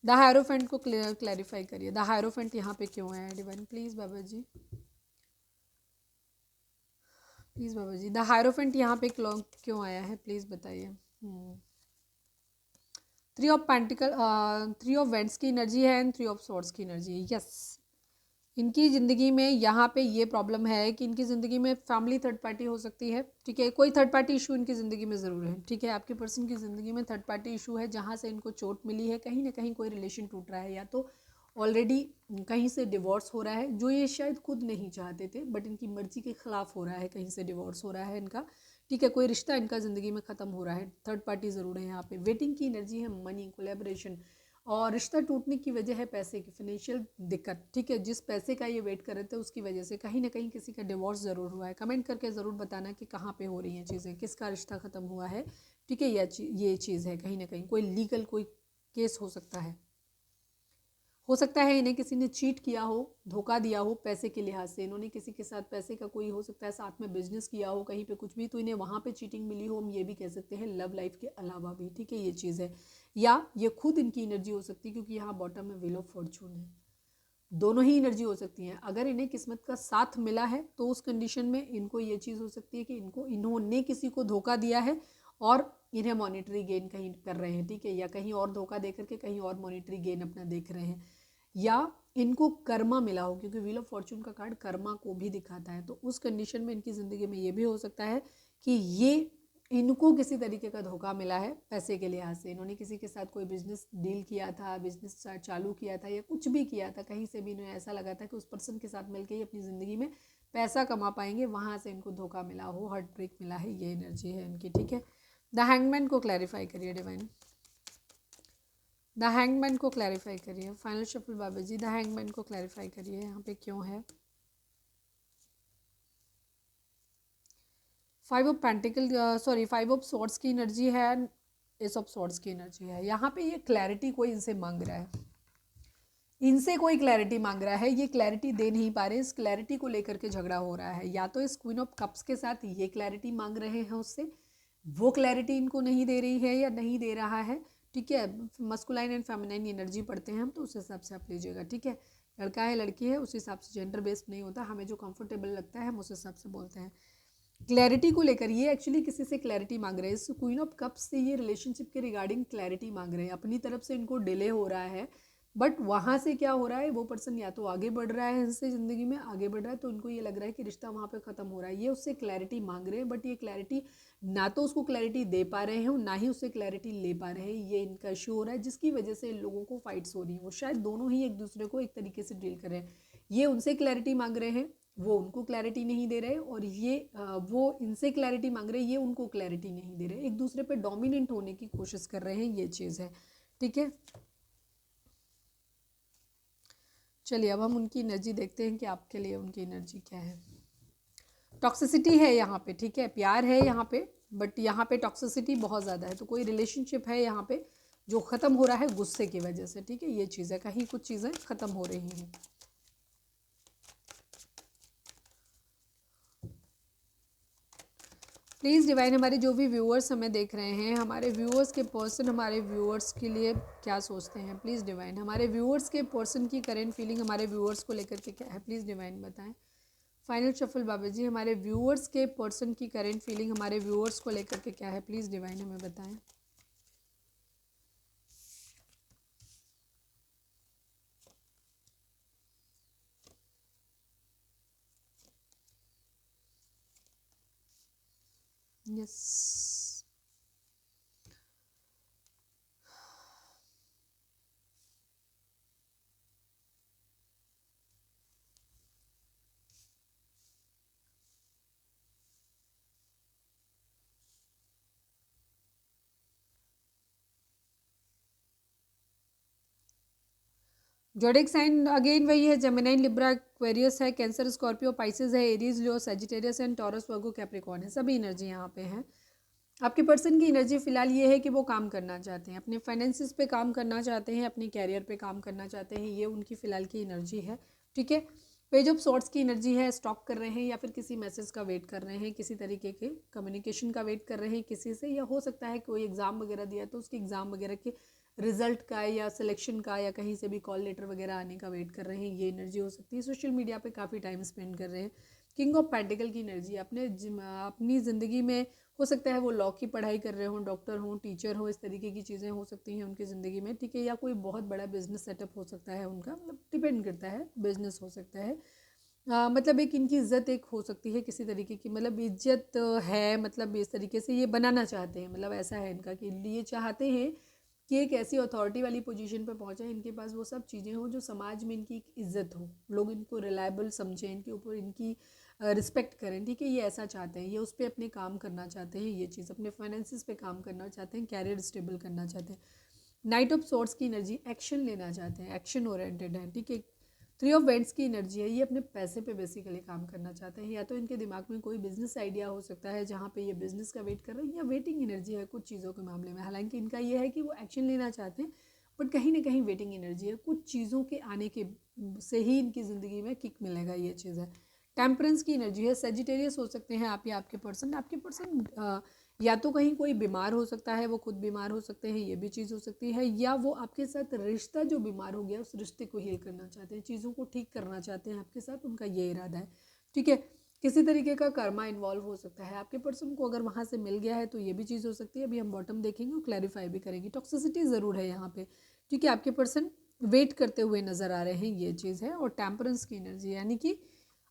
द हायरोफेंट को क्लैरिफाई करिए, द हायरोफेंट यहाँ पे क्यों है divine please Baba ji, please Baba ji, the hierophant यहाँ पे क्यों आया है प्लीज़ बताइए। Three of pentacle, three of wands की एनर्जी है एंड थ्री ऑफ सॉर्ड्स की एनर्जी है। यस, इनकी ज़िंदगी में यहाँ पे ये प्रॉब्लम है कि इनकी ज़िंदगी में फैमिली थर्ड पार्टी हो सकती है, ठीक है, कोई थर्ड पार्टी इशू इनकी ज़िंदगी में ज़रूर है, ठीक है। आपके पर्सन की ज़िंदगी में थर्ड पार्टी इशू है, जहाँ से इनको चोट मिली है, कहीं ना कहीं कोई रिलेशन टूट रहा है, या तो ऑलरेडी कहीं से डिवोर्स हो रहा है, जो ये शायद खुद नहीं चाहते थे, बट इनकी मर्जी के खिलाफ हो रहा है, कहीं से डिवोर्स हो रहा है इनका, ठीक है, कोई रिश्ता इनका ज़िंदगी में ख़त्म हो रहा है, थर्ड पार्टी ज़रूर है। यहाँ पे वेटिंग की एनर्जी है, मनी, कोलेबरेशन, और रिश्ता टूटने की वजह है पैसे की, फाइनेंशियल दिक्कत, ठीक है। जिस पैसे का ये वेट कर रहे थे उसकी वजह से कहीं ना कहीं किसी का डिवोर्स ज़रूर हुआ है। कमेंट करके ज़रूर बताना कि कहाँ पे हो रही हैं चीज़ें, किसका रिश्ता ख़त्म हुआ है, ठीक है, ये चीज़ है। कहीं ना कहीं कोई लीगल कोई केस हो सकता है इन्हें किसी ने चीट किया हो, धोखा दिया हो पैसे के लिहाज से, इन्होंने किसी के साथ पैसे का कोई हो सकता है साथ में बिजनेस किया हो कहीं पे कुछ भी, तो इन्हें वहाँ पे चीटिंग मिली हो, हम ये भी कह सकते हैं लव लाइफ के अलावा भी, ठीक है, ये चीज़ है। या ये खुद इनकी एनर्जी हो सकती है, क्योंकि यहाँ बॉटम में व्हील ऑफ फॉर्चून है, दोनों ही एनर्जी हो सकती हैं। अगर इन्हें किस्मत का साथ मिला है तो उस कंडीशन में इनको ये चीज़ हो सकती है कि इन्होंने किसी को धोखा दिया है और इन्हें मॉनिटरी गेन कहीं कर रहे हैं, ठीक है, या कहीं और धोखा दे करके कहीं और मॉनिटरी गेन अपना देख रहे हैं, या इनको कर्मा मिला हो, क्योंकि व्हील ऑफ फॉर्चून का कार्ड कर्मा को भी दिखाता है। तो उस कंडीशन में इनकी ज़िंदगी में ये भी हो सकता है कि ये इनको किसी तरीके का धोखा मिला है पैसे के लिहाज से, इन्होंने किसी के साथ कोई बिजनेस डील किया था, बिजनेस चालू किया था, या कुछ भी किया था, कहीं से भी इन्हें ऐसा लगा था कि उस पर्सन के साथ मिलकर ही अपनी ज़िंदगी में पैसा कमा पाएंगे, वहाँ से इनको धोखा मिला हो, हार्ट ब्रेक मिला है, ये एनर्जी है इनकी, ठीक है। द हैंगमैन को क्लैरिफाई करिए डिवाइन, द हैंगमैन को क्लैरिफाई करिए। Final shuffle Baba ji, the hangman को क्लैरिफाई करिए, यहाँ पे क्यों है। Five of pentacle, sorry, five of swords की एनर्जी है, एस ऑफ सॉर्ड्स की एनर्जी है। यहाँ पे ये क्लैरिटी कोई इनसे मांग रहा है, इनसे कोई क्लैरिटी मांग रहा है, ये क्लैरिटी दे नहीं पा रहे, इस क्लैरिटी को लेकर के झगड़ा हो रहा है। या तो इस क्वीन ऑफ कप्स के साथ ये क्लैरिटी मांग रहे हैं उससे, वो क्लैरिटी इनको नहीं दे रही है या नहीं दे रहा है। ठीक है, मस्कुलाइन एंड फेमिनाइन एनर्जी पढ़ते हैं हम, तो उस हिसाब से आप लीजिएगा। ठीक है, लड़का है लड़की है उस हिसाब से जेंडर बेस्ड नहीं होता, हमें जो कंफर्टेबल लगता है हम उस हिसाब से बोलते हैं। क्लैरिटी को लेकर ये एक्चुअली किसी से क्लैरिटी मांग रहे हैं, इस क्वीन ऑफ कप्स से ये रिलेशनशिप के रिगार्डिंग क्लैरिटी मांग रहे हैं। अपनी तरफ से इनको डिले हो रहा है, बट वहाँ से क्या हो रहा है, वो पर्सन या तो आगे बढ़ रहा है इनसे, ज़िंदगी में आगे बढ़ रहा है, तो इनको ये लग रहा है कि रिश्ता वहाँ पे ख़त्म हो रहा है। ये उससे क्लैरिटी मांग रहे हैं, बट ये क्लैरिटी ना तो उसको क्लैरिटी दे पा रहे हैं, ना ही उससे क्लैरिटी ले पा रहे हैं। ये इनका इशू हो रहा है, जिसकी वजह से इन लोगों को फाइट्स हो रही हैं। वो शायद दोनों ही एक दूसरे को एक तरीके से डील कर रहे हैं। ये उनसे क्लैरिटी मांग रहे हैं, वो उनको क्लैरिटी नहीं दे रहे, और ये वो इनसे क्लैरिटी मांग रहे हैं, ये उनको क्लैरिटी नहीं दे रहे। एक दूसरे पे डोमिनेंट होने की कोशिश कर रहे हैं, ये चीज़ है। ठीक है, चलिए अब हम उनकी एनर्जी देखते हैं कि आपके लिए उनकी एनर्जी क्या है। टॉक्सिसिटी है यहाँ पे, ठीक है, प्यार है यहाँ पे, बट यहाँ पे टॉक्सिसिटी बहुत ज़्यादा है। तो कोई रिलेशनशिप है यहाँ पे जो ख़त्म हो रहा है गुस्से की वजह से। ठीक है, ये चीज़ है, कहीं कुछ चीज़ें ख़त्म हो रही हैं। प्लीज़ डिवाइन, हमारे जो भी व्यूअर्स हमें देख रहे हैं, हमारे व्यूअर्स के पर्सन हमारे व्यूअर्स के लिए क्या सोचते हैं। प्लीज़ डिवाइन, हमारे व्यूअर्स के पर्सन की करेंट फीलिंग हमारे व्यूअर्स को लेकर के क्या है, प्लीज़ डिवाइन बताएं। फाइनल शफल बाबा जी, हमारे व्यूअर्स के पर्सन की करेंट फीलिंग हमारे व्यूअर्स को लेकर के क्या है, प्लीज़ डिवाइन हमें बताएं। यस, जोडिक साइन अगेन वही है, जेमिनाइन, लिब्रा, एक्वेरियस है, कैंसर, स्कॉर्पियो, पाइसेस है, Aries, Leo, Sagittarius and taurus, Virgo, Capricorn है। सभी एनर्जी यहाँ पे है। आपके पर्सन की एनर्जी फिलहाल ये है कि वो काम करना चाहते हैं, अपने फाइनेंसिस पे काम करना चाहते हैं, अपने कैरियर पे काम करना चाहते हैं। ये उनकी फ़िलहाल की एनर्जी है। ठीक है, पेज ऑफ सॉर्ट्स की एनर्जी है, स्टॉक कर रहे हैं या फिर किसी मैसेज का वेट कर रहे हैं, किसी तरीके के कम्युनिकेशन का वेट कर रहे हैं किसी से, या हो सकता है कोई एग्ज़ाम वगैरह दिया तो उसके एग्ज़ाम वगैरह के रिजल्ट का या सिलेक्शन का या कहीं से भी कॉल लेटर वगैरह आने का वेट कर रहे हैं। ये एनर्जी हो सकती है। सोशल मीडिया पे काफ़ी टाइम स्पेंड कर रहे हैं। किंग ऑफ पेंटिकल की एनर्जी, अपनी ज़िंदगी में हो सकता है वो लॉ की पढ़ाई कर रहे हों, डॉक्टर हों, टीचर हों, इस तरीके की चीज़ें हो सकती हैं उनकी ज़िंदगी में। ठीक है, या कोई बहुत बड़ा बिजनेस सेटअप हो सकता है उनका, मतलब डिपेंड करता है, बिजनेस हो सकता है। मतलब एक इनकी इज्जत एक हो सकती है किसी तरीके की, मतलब इज्जत है, मतलब इस तरीके से ये बनाना चाहते हैं, मतलब ऐसा है इनका कि ये चाहते हैं कि एक ऐसी अथॉरिटी वाली पोजीशन पे पहुंचे, इनके पास वो सब चीज़ें हों जो समाज में इनकी एक इज्जत हो, लोग इनको रिलायबल समझें, इनके ऊपर इनकी रिस्पेक्ट करें। ठीक है, ये ऐसा चाहते हैं, ये उस पर अपने काम करना चाहते हैं, ये चीज़ अपने फाइनेंसिस पे काम करना चाहते हैं, कैरियर स्टेबल करना चाहते हैं। नाइट ऑफ सोर्ट्स की एनर्जी, एक्शन लेना चाहते हैं, एक्शन ओरिएंटेड है। ठीक है, थ्री ऑफ वेंट्स की एनर्जी है, ये अपने पैसे पे बेसिकली काम करना चाहते हैं, या तो इनके दिमाग में कोई बिजनेस आइडिया हो सकता है जहाँ पे ये बिजनेस का वेट कर रहे हैं, या वेटिंग एनर्जी है कुछ चीज़ों के मामले में। हालांकि इनका ये है कि वो एक्शन लेना चाहते हैं, बट कहीं ना कहीं वेटिंग एनर्जी है, कुछ चीज़ों के आने के से ही इनकी ज़िंदगी में किक मिलेगा, ये चीज़ है। टेम्परेंस की एनर्जी है, सेजिटेरियस हो सकते हैं आप या आपके पर्सन या तो कहीं कोई बीमार हो सकता है, वो खुद बीमार हो सकते हैं, ये भी चीज़ हो सकती है, या वो आपके साथ रिश्ता जो बीमार हो गया उस रिश्ते को हील करना चाहते हैं, चीज़ों को ठीक करना चाहते हैं आपके साथ, उनका ये इरादा है। ठीक है, किसी तरीके का कर्मा इन्वॉल्व हो सकता है आपके पर्सन को, अगर वहाँ से मिल गया है तो ये भी चीज़ हो सकती है। अभी हम बॉटम देखेंगे और क्लैरिफाई भी करेंगे। टॉक्सिसिटी ज़रूर है यहाँ पे। ठीक है, आपके पर्सन वेट करते हुए नज़र आ रहे हैं, ये चीज़ है। और टेम्परेंस की एनर्जी यानी कि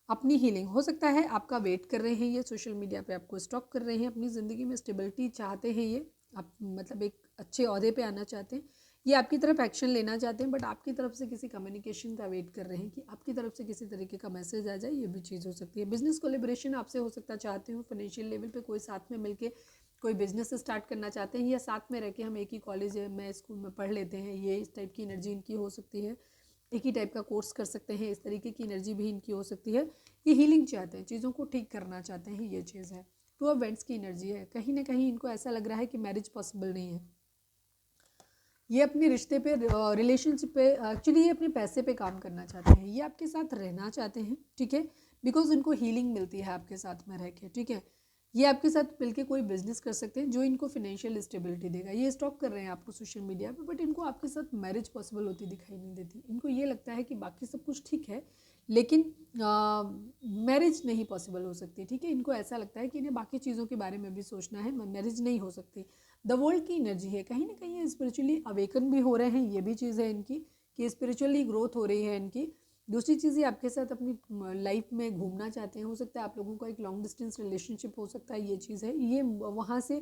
अपनी हीलिंग, हो सकता है आपका वेट कर रहे हैं, ये सोशल मीडिया पे आपको स्टॉक कर रहे हैं, अपनी ज़िंदगी में स्टेबिलिटी चाहते हैं, ये आप मतलब एक अच्छे ओहदे पे आना चाहते हैं, ये आपकी तरफ एक्शन लेना चाहते हैं, बट आपकी तरफ से किसी कम्युनिकेशन का वेट कर रहे हैं कि आपकी तरफ से किसी तरीके का मैसेज आ जाए, ये भी चीज़ हो सकती है। बिजनेस कोलेब्रेशन आपसे हो सकता चाहते हो, फाइनेंशियल लेवल पे कोई साथ में मिलके कोई बिजनेस स्टार्ट करना चाहते हैं, या साथ में रह के हम एक ही कॉलेज में स्कूल में पढ़ लेते हैं, ये इस टाइप की एनर्जी इनकी हो सकती है। एक ही टाइप का कोर्स कर सकते हैं, इस तरीके की एनर्जी भी इनकी हो सकती है। ये हीलिंग चाहते हैं, चीज़ों को ठीक करना चाहते हैं, ये चीज़ है। टू ऑफ वेंट्स की एनर्जी है, कहीं ना कहीं इनको ऐसा लग रहा है कि मैरिज पॉसिबल नहीं है। ये अपने रिश्ते पे, रिलेशनशिप पे, एक्चुअली ये अपने पैसे पे काम करना चाहते हैं, ये आपके साथ रहना चाहते हैं, ठीक है, बिकॉज इनको हीलिंग मिलती है आपके साथ में रह के, ठीक है। ये आपके साथ मिलके कोई बिजनेस कर सकते हैं जो इनको फाइनेंशियल स्टेबिलिटी देगा। ये स्टॉक कर रहे हैं आपको सोशल मीडिया पे, बट इनको आपके साथ मैरिज पॉसिबल होती दिखाई नहीं देती। इनको ये लगता है कि बाकी सब कुछ ठीक है, लेकिन मैरिज नहीं पॉसिबल हो सकती, ठीक है। इनको ऐसा लगता है कि इन्हें बाकी चीज़ों के बारे में भी सोचना है, मैरिज नहीं हो सकती। द वर्ल्ड की एनर्जी है, कहीं ना कहीं ये स्पिरिचुअली अवेकन भी हो रहे हैं, ये भी चीज़ है इनकी कि स्पिरिचुअली ग्रोथ हो रही है इनकी। दूसरी चीज़, ये आपके साथ अपनी लाइफ में घूमना चाहते हैं। हो सकता है आप लोगों का एक लॉन्ग डिस्टेंस रिलेशनशिप हो सकता है, ये चीज़ है। ये वहाँ से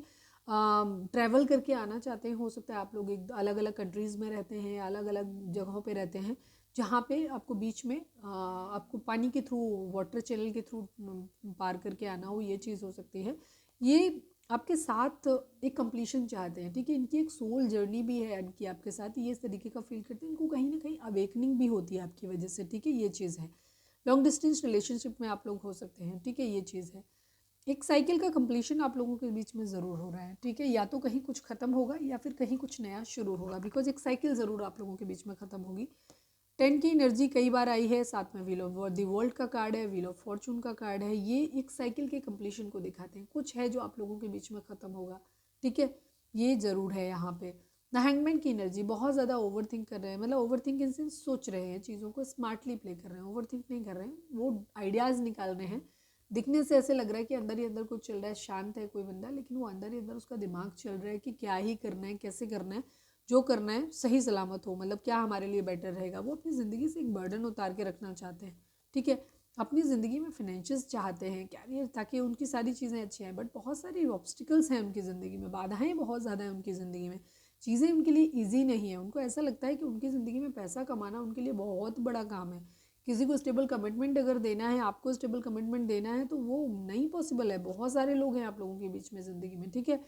ट्रैवल करके आना चाहते हैं। हो सकता है आप लोग एक अलग अलग कंट्रीज़ में रहते हैं, अलग अलग जगहों पे रहते हैं, जहाँ पे आपको बीच में आपको पानी के थ्रू, वाटर चैनल के थ्रू पार करके आना हो, ये चीज़ हो सकती है। ये आपके साथ एक कंप्लीशन चाहते हैं, ठीक है। इनकी एक सोल जर्नी भी है इनकी आपके साथ, ये इस तरीके का फील करते हैं। इनको कहीं ना कहीं अवेकनिंग भी होती है आपकी वजह से, ठीक है, ये चीज़ है। लॉन्ग डिस्टेंस रिलेशनशिप में आप लोग हो सकते हैं, ठीक है, ये चीज़ है। एक साइकिल का कंप्लीशन आप लोगों के बीच में ज़रूर हो रहा है, ठीक है। या तो कहीं कुछ ख़त्म होगा या फिर कहीं कुछ नया शुरू होगा, बिकॉज एक साइकिल ज़रूर आप लोगों के बीच में ख़त्म होगी। 10 की एनर्जी कई बार आई है, साथ में व्हील ऑफ द वर्ल्ड का कार्ड है, व्हील ऑफ फॉर्चून का कार्ड है। ये एक साइकिल के कंप्लीशन को दिखाते हैं, कुछ है जो आप लोगों के बीच में ख़त्म होगा, ठीक है, ये ज़रूर है यहाँ पे। द हैंगमैन की एनर्जी, बहुत ज़्यादा ओवर थिंक कर रहे हैं, मतलब ओवर थिंक इन सेंस सोच रहे हैं चीज़ों को, स्मार्टली प्ले कर रहे हैं, ओवर थिंक नहीं कर रहे हैं, वो आइडियाज़ निकाल रहे हैं। दिखने से ऐसे लग रहा है कि अंदर ही अंदर कुछ चल रहा है, शांत है कोई बंदा, लेकिन वो अंदर ही अंदर उसका दिमाग चल रहा है कि क्या ही करना है, कैसे करना है, जो करना है सही सलामत हो, मतलब क्या हमारे लिए बेटर रहेगा। वो अपनी ज़िंदगी से एक बर्डन उतार के रखना चाहते हैं, ठीक है। अपनी ज़िंदगी में फाइनेंशियल्स चाहते हैं, कैरियर, ताकि उनकी सारी चीज़ें अच्छी आएँ, बट बहुत सारी ऑब्स्टिकल्स हैं उनकी ज़िंदगी में, बाधाएं बहुत ज़्यादा हैं उनकी ज़िंदगी में, चीज़ें उनके लिए ईजी नहीं है। उनको ऐसा लगता है कि उनकी ज़िंदगी में पैसा कमाना उनके लिए बहुत बड़ा काम है। किसी को स्टेबल कमिटमेंट अगर देना है, आपको स्टेबल कमिटमेंट देना है, तो वो नहीं पॉसिबल है। बहुत सारे लोग हैं आप लोगों के बीच में ज़िंदगी में, ठीक है।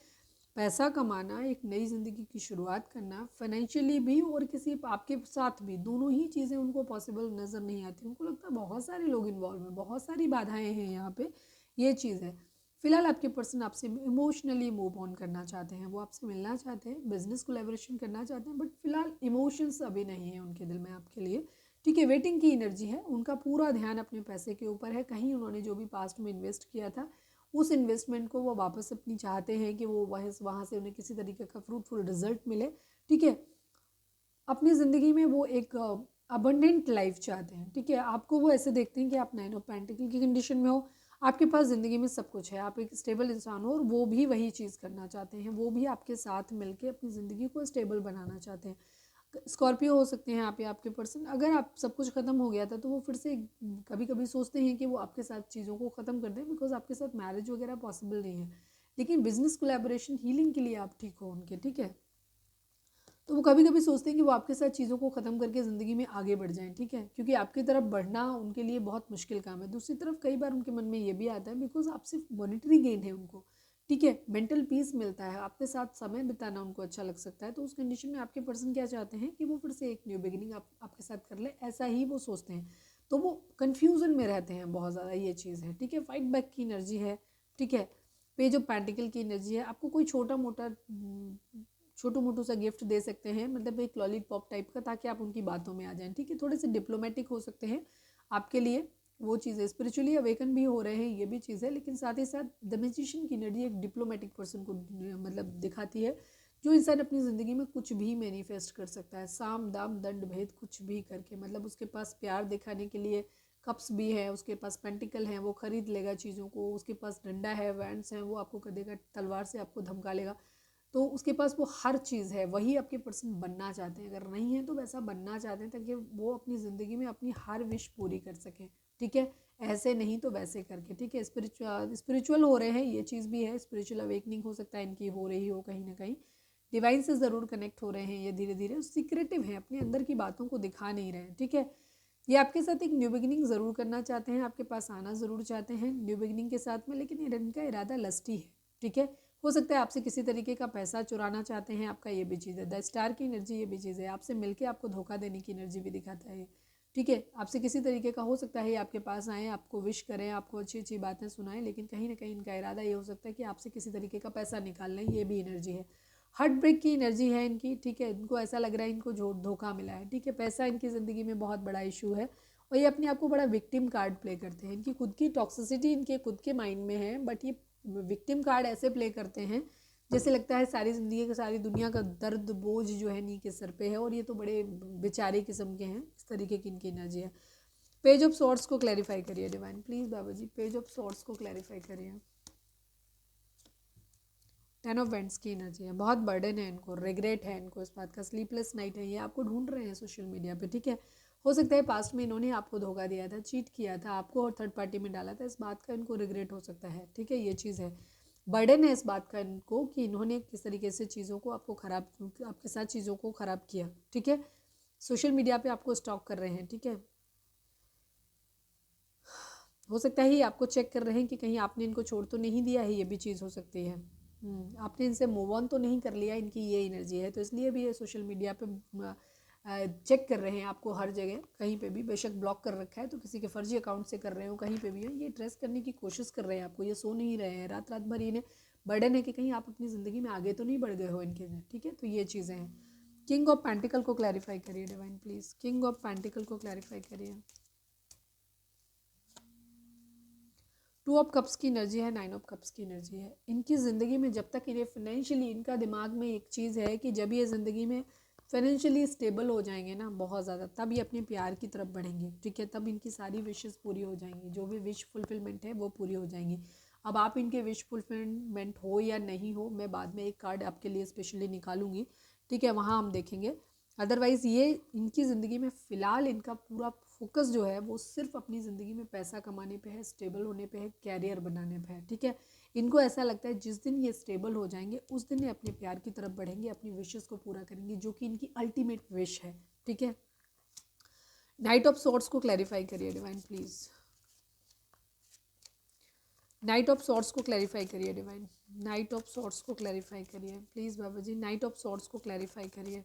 पैसा कमाना, एक नई ज़िंदगी की शुरुआत करना, फाइनेंशियली भी और किसी आपके साथ भी, दोनों ही चीज़ें उनको पॉसिबल नज़र नहीं आती। उनको लगता है बहुत सारे लोग इन्वॉल्व हैं, बहुत सारी बाधाएं हैं यहाँ पे, ये चीज़ है। फिलहाल आपके पर्सन आपसे इमोशनली मूव ऑन करना चाहते हैं, वो आपसे मिलना चाहते हैं, बिजनेस कोलैबोरेशन करना चाहते हैं, बट फिलहाल इमोशंस अभी नहीं है उनके दिल में आपके लिए, ठीक है। वेटिंग की एनर्जी है, उनका पूरा ध्यान अपने पैसे के ऊपर है। कहीं उन्होंने जो भी पास्ट में इन्वेस्ट किया था, उस इन्वेस्टमेंट को वो वापस अपनी चाहते हैं कि वो वहाँ से उन्हें किसी तरीके का फ्रूटफुल रिजल्ट मिले, ठीक है। अपनी ज़िंदगी में वो एक अबंडेंट लाइफ चाहते हैं, ठीक है। आपको वो ऐसे देखते हैं कि आप 9 ऑफ पेंटिकल की कंडीशन में हो, आपके पास ज़िंदगी में सब कुछ है, आप एक स्टेबल इंसान हो, और वो भी वही चीज़ करना चाहते हैं। वो भी आपके साथ मिलके अपनी ज़िंदगी को स्टेबल बनाना चाहते हैं। स्कॉर्पियो हो सकते हैं आप या आपके पर्सन। अगर आप सब कुछ ख़त्म हो गया था, तो वो फिर से कभी कभी सोचते हैं कि वो आपके साथ चीज़ों को ख़त्म कर दें, बिकॉज आपके साथ मैरिज वगैरह पॉसिबल नहीं है, लेकिन बिजनेस कोलैबोरेशन, हीलिंग के लिए आप ठीक हो उनके, ठीक है। तो वो कभी कभी सोचते हैं कि वो आपके साथ चीज़ों को ख़त्म करके ज़िंदगी में आगे बढ़ जाएं, ठीक है, क्योंकि आपकी तरफ बढ़ना उनके लिए बहुत मुश्किल काम है। दूसरी तरफ कई बार उनके मन में ये भी आता है, बिकॉज आप सिर्फ मॉनिटरी गेन है उनको, ठीक है, मेंटल पीस मिलता है, आपके साथ समय बिताना उनको अच्छा लग सकता है। तो उस कंडीशन में आपके पर्सन क्या चाहते हैं कि वो फिर से एक न्यू बिगिनिंग आपके साथ कर ले, ऐसा ही वो सोचते हैं। तो वो कन्फ्यूज़न में रहते हैं बहुत ज़्यादा, ये चीज़ है, ठीक है। फाइट बैक की एनर्जी है, ठीक है। पेज ऑफ पेंटिकल की एनर्जी है। आपको कोई छोटू मोटू सा गिफ्ट दे सकते हैं, मतलब एक लॉलीपॉप टाइप का, ताकि आप उनकी बातों में आ जाएं, ठीक है। थोड़े से डिप्लोमेटिक हो सकते हैं आपके लिए, वो चीज़ है। स्पिरिचुअली अवेकन भी हो रहे हैं, ये भी चीज़ है, लेकिन साथ ही साथ द मैजिशियन की एनर्जी एक डिप्लोमेटिक पर्सन को मतलब दिखाती है, जो इंसान अपनी ज़िंदगी में कुछ भी मैनिफेस्ट कर सकता है, साम दाम दंड भेद कुछ भी करके, मतलब उसके पास प्यार दिखाने के लिए कप्स भी है, उसके पास पेंटिकल हैं, वो खरीद लेगा चीज़ों को, उसके पास डंडा है, वैंड्स हैं, वो आपको कर देगा, तलवार से आपको धमका लेगा। तो उसके पास वो हर चीज़ है, वही आपके पर्सन बनना चाहते हैं। अगर नहीं है तो वैसा बनना चाहते हैं, ताकि वो अपनी ज़िंदगी में अपनी हर विश पूरी कर सकें, ठीक है। ऐसे नहीं तो वैसे करके, ठीक है। स्पिरिचुअल हो रहे हैं, ये चीज़ भी है। स्पिरिचुअल अवेकनिंग हो सकता है इनकी हो रही हो कहीं ना कहीं, डिवाइन से ज़रूर कनेक्ट हो रहे हैं ये धीरे धीरे। सीक्रेटिव हैं, अपने अंदर की बातों को दिखा नहीं रहे हैं, ठीक है। ये आपके साथ एक न्यू बिगिनिंग ज़रूर करना चाहते हैं, आपके पास आना ज़रूर चाहते हैं न्यू बिगिनिंग के साथ में, लेकिन इनका इरादा लस्टी है, ठीक है। हो सकता है आपसे किसी तरीके का पैसा चुराना चाहते हैं आपका, ये भी चीज़ है। द स्टार की एनर्जी ये भी चीज़ है, आपसे मिलके आपको धोखा देने की एनर्जी भी दिखाता है, ठीक है। आपसे किसी तरीके का हो सकता है आपके पास आएँ, आपको विश करें, आपको अच्छी अच्छी बातें सुनाएं, लेकिन कहीं ना कहीं इनका इरादा ये हो सकता है कि आपसे किसी तरीके का पैसा निकाल लें, ये भी एनर्जी है। हार्ट ब्रेक की एनर्जी है इनकी, ठीक है। इनको ऐसा लग रहा है इनको धोखा मिला है, ठीक है। पैसा इनकी ज़िंदगी में बहुत बड़ा इशू है और ये अपने आप को बड़ा विक्टिम कार्ड प्ले करते हैं। इनकी खुद की टॉक्सिसिटी इनके खुद के माइंड में है, बट ये विक्टिम कार्ड ऐसे प्ले करते हैं जैसे लगता है सारी ज़िंदगी का, सारी दुनिया का दर्द बोझ जो है इन्हीं के सर पे है और ये तो बड़े बेचारे किस्म के हैं। इस तरीके की इनकी एनर्जी है। पेज ऑफ सॉर्ड्स को क्लैरिफाई करिए divine please Baba ji, page of swords को क्लैरिफाई करिए। 10 ऑफ वेंट्स की एनर्जी है, बहुत बर्डन है इनको, रिग्रेट है इनको इस बात का, स्लीपलेस नाइट है, ये आपको ढूंढ रहे हैं सोशल मीडिया पे, ठीक है। हो सकता है पास्ट में इन्होंने आपको धोखा दिया था, चीट किया था आपको और थर्ड पार्टी में डाला था, इस बात का इनको रिग्रेट हो सकता है, ठीक है। ये चीज़ है, बर्डन है इस बात का इनको कि इन्होंने किस तरीके से चीज़ों को आपको ख़राब, आपके साथ चीज़ों को ख़राब किया, ठीक है। सोशल मीडिया पे आपको स्टॉक कर रहे हैं, ठीक है। हो सकता है ये आपको चेक कर रहे हैं कि कहीं आपने इनको छोड़ तो नहीं दिया है, ये भी चीज़ हो सकती है। आपने इनसे मूव ऑन तो नहीं कर लिया, इनकी ये एनर्जी है, तो इसलिए भी ये सोशल मीडिया पे चेक कर रहे हैं आपको हर जगह, कहीं पे भी, बेशक ब्लॉक कर रखा है तो किसी के फर्जी अकाउंट से कर रहे हो, कहीं पे भी हो, ये ट्रेस करने की कोशिश कर रहे हैं आपको, ये सो नहीं रहे हैं रात रात भर, इन्हें बर्डन है कि कहीं आप अपनी ज़िंदगी में आगे तो नहीं बढ़ गए हो इनके, ठीक है। तो ये चीज़ें हैं। किंग ऑफ पेंटिकल को क्लैरिफाई करिए divine please, king of pentacle को क्लैरिफाई करिए। 2 ऑफ कप्स की एनर्जी है, 9 ऑफ कप्स की एनर्जी है। इनकी ज़िंदगी में जब तक इन्हें फाइनेंशियली, इनका दिमाग में एक चीज़ है कि जब ये ज़िंदगी में फाइनेंशियली स्टेबल हो जाएंगे ना बहुत ज़्यादा, तब ये अपने प्यार की तरफ बढ़ेंगे, ठीक है। तब इनकी सारी विशेस पूरी हो जाएंगी, जो भी विश फुलफिलमेंट है वो पूरी हो जाएंगी। अब आप इनके विश फुलफिलमेंट हो या नहीं हो, मैं बाद में एक कार्ड आपके लिए स्पेशली निकालूंगी, ठीक है, वहाँ हम देखेंगे। अदरवाइज़ ये इनकी ज़िंदगी में फ़िलहाल इनका पूरा फोकस जो है वो सिर्फ अपनी ज़िंदगी में पैसा कमाने पे है, स्टेबल होने पे है, कैरियर बनाने पे है, ठीक है। इनको ऐसा लगता है जिस दिन ये स्टेबल हो जाएंगे उस दिन ये अपने प्यार की तरफ बढ़ेंगे, अपनी विशेस को पूरा करेंगे, जो कि इनकी अल्टीमेट विश है, ठीक है। नाइट ऑफ सॉर्ड्स को क्लैरिफाई करिए divine please, knight of swords को क्लैरिफाई करिए डिवाइन, नाइट ऑफ सॉर्ड्स को क्लैरिफाई करिए please Baba ji, knight of swords को क्लैरिफाई करिए।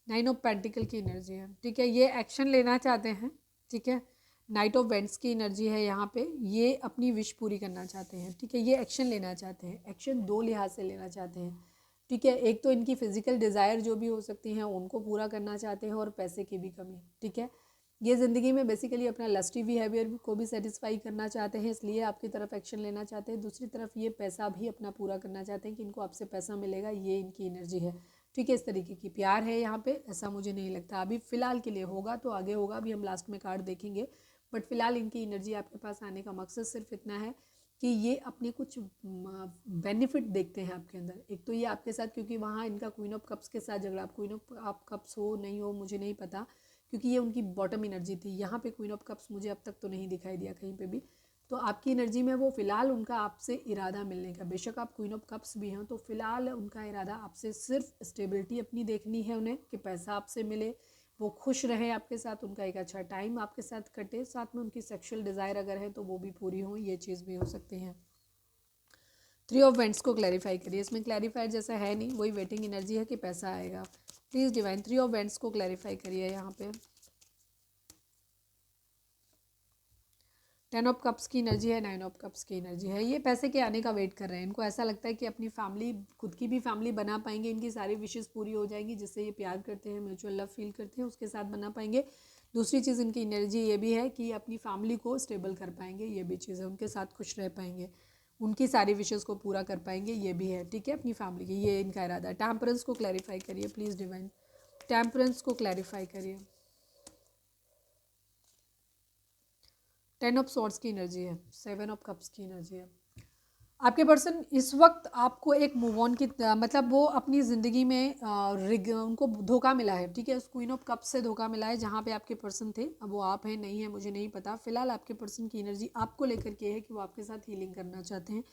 9 ऑफ पेंटिकल की एनर्जी है, ठीक है। ये एक्शन लेना चाहते हैं, ठीक है। नाइट ऑफ वेंट्स की एनर्जी है यहाँ पे, ये अपनी विश पूरी करना चाहते हैं, ठीक है। ये एक्शन लेना चाहते हैं, एक्शन दो लिहाज से लेना चाहते हैं, ठीक है। एक तो इनकी फिजिकल डिज़ायर जो भी हो सकती हैं उनको पूरा करना चाहते हैं और पैसे की भी कमी, ठीक है। ये ज़िंदगी में बेसिकली अपना लस्टी बिहेवियर को भी सेटिस्फाई करना चाहते हैं, इसलिए आपकी तरफ एक्शन लेना चाहते हैं। दूसरी तरफ ये पैसा भी अपना पूरा करना चाहते हैं कि इनको आपसे पैसा मिलेगा, ये इनकी एनर्जी है, ठीक है। इस तरीके की प्यार है यहाँ पे, ऐसा मुझे नहीं लगता अभी फ़िलहाल के लिए, होगा तो आगे होगा, अभी हम लास्ट में कार्ड देखेंगे। बट फिलहाल इनकी एनर्जी आपके पास आने का मकसद सिर्फ इतना है कि ये अपने कुछ बेनिफिट देखते हैं आपके अंदर। एक तो ये आपके साथ, क्योंकि वहाँ इनका क्वीन ऑफ कप्स के साथ झगड़ा, क्वीन ऑफ आप कप्स हो नहीं हो मुझे नहीं पता, क्योंकि ये उनकी बॉटम एनर्जी थी। यहाँ पे क्वीन ऑफ कप्स मुझे अब तक तो नहीं दिखाई दिया कहीं पे भी, तो आपकी एनर्जी में वो फ़िलहाल उनका आपसे इरादा मिलने का, बेशक आप क्वीन ऑफ कप्स भी हैं तो फ़िलहाल उनका इरादा आपसे सिर्फ स्टेबिलिटी अपनी देखनी है उन्हें, कि पैसा आपसे मिले, वो खुश रहे आपके साथ, उनका एक अच्छा टाइम आपके साथ कटे, साथ में उनकी सेक्सुअल डिज़ायर अगर है तो वो भी पूरी हो, ये चीज़ भी हो सकती है। 3 ऑफ वेंट्स को क्लैरिफाई करिए, इसमें क्लैरिफाइड जैसा है नहीं, वही वेटिंग एनर्जी है कि पैसा आएगा। प्लीज़ डिवाइन 3 ऑफ वेंट्स को क्लैरिफाई करिए यहाँ पे। 10 ऑफ कप्स की एनर्जी है, 9 ऑफ कप्स की एनर्जी है। ये पैसे के आने का वेट कर रहे हैं, इनको ऐसा लगता है कि अपनी फैमिली, खुद की भी फैमिली बना पाएंगे, इनकी सारी विशेस पूरी हो जाएंगी, जिससे ये प्यार करते हैं, म्यूचुअल लव फील करते हैं, उसके साथ बना पाएंगे। दूसरी चीज़ इनकी एनर्जी ये भी है कि अपनी फैमिली को स्टेबल कर पाएंगे, ये भी चीज़ है, उनके साथ खुश रह पाएंगे, उनकी सारी विशेस को पूरा कर पाएंगे, ये भी है, ठीक है, अपनी फैमिली की, ये इनका इरादा है। टेम्परेंस को क्लैरिफाई करिए प्लीज़ डिवाइन, टेम्परेंस को क्लैरिफाई करिए। 10 ऑफ सॉर्ड्स की एनर्जी है, 7 ऑफ कप्स की एनर्जी है। आपके पर्सन इस वक्त आपको एक मूव ऑन की, मतलब वो अपनी ज़िंदगी में उनको धोखा मिला है, ठीक है। उस क्वीन ऑफ कप्स से धोखा मिला है, जहाँ पे आपके पर्सन थे, अब वो आप हैं नहीं है मुझे नहीं पता। फिलहाल आपके पर्सन की एनर्जी आपको लेकर के है कि वो आपके साथ हीलिंग करना चाहते हैं,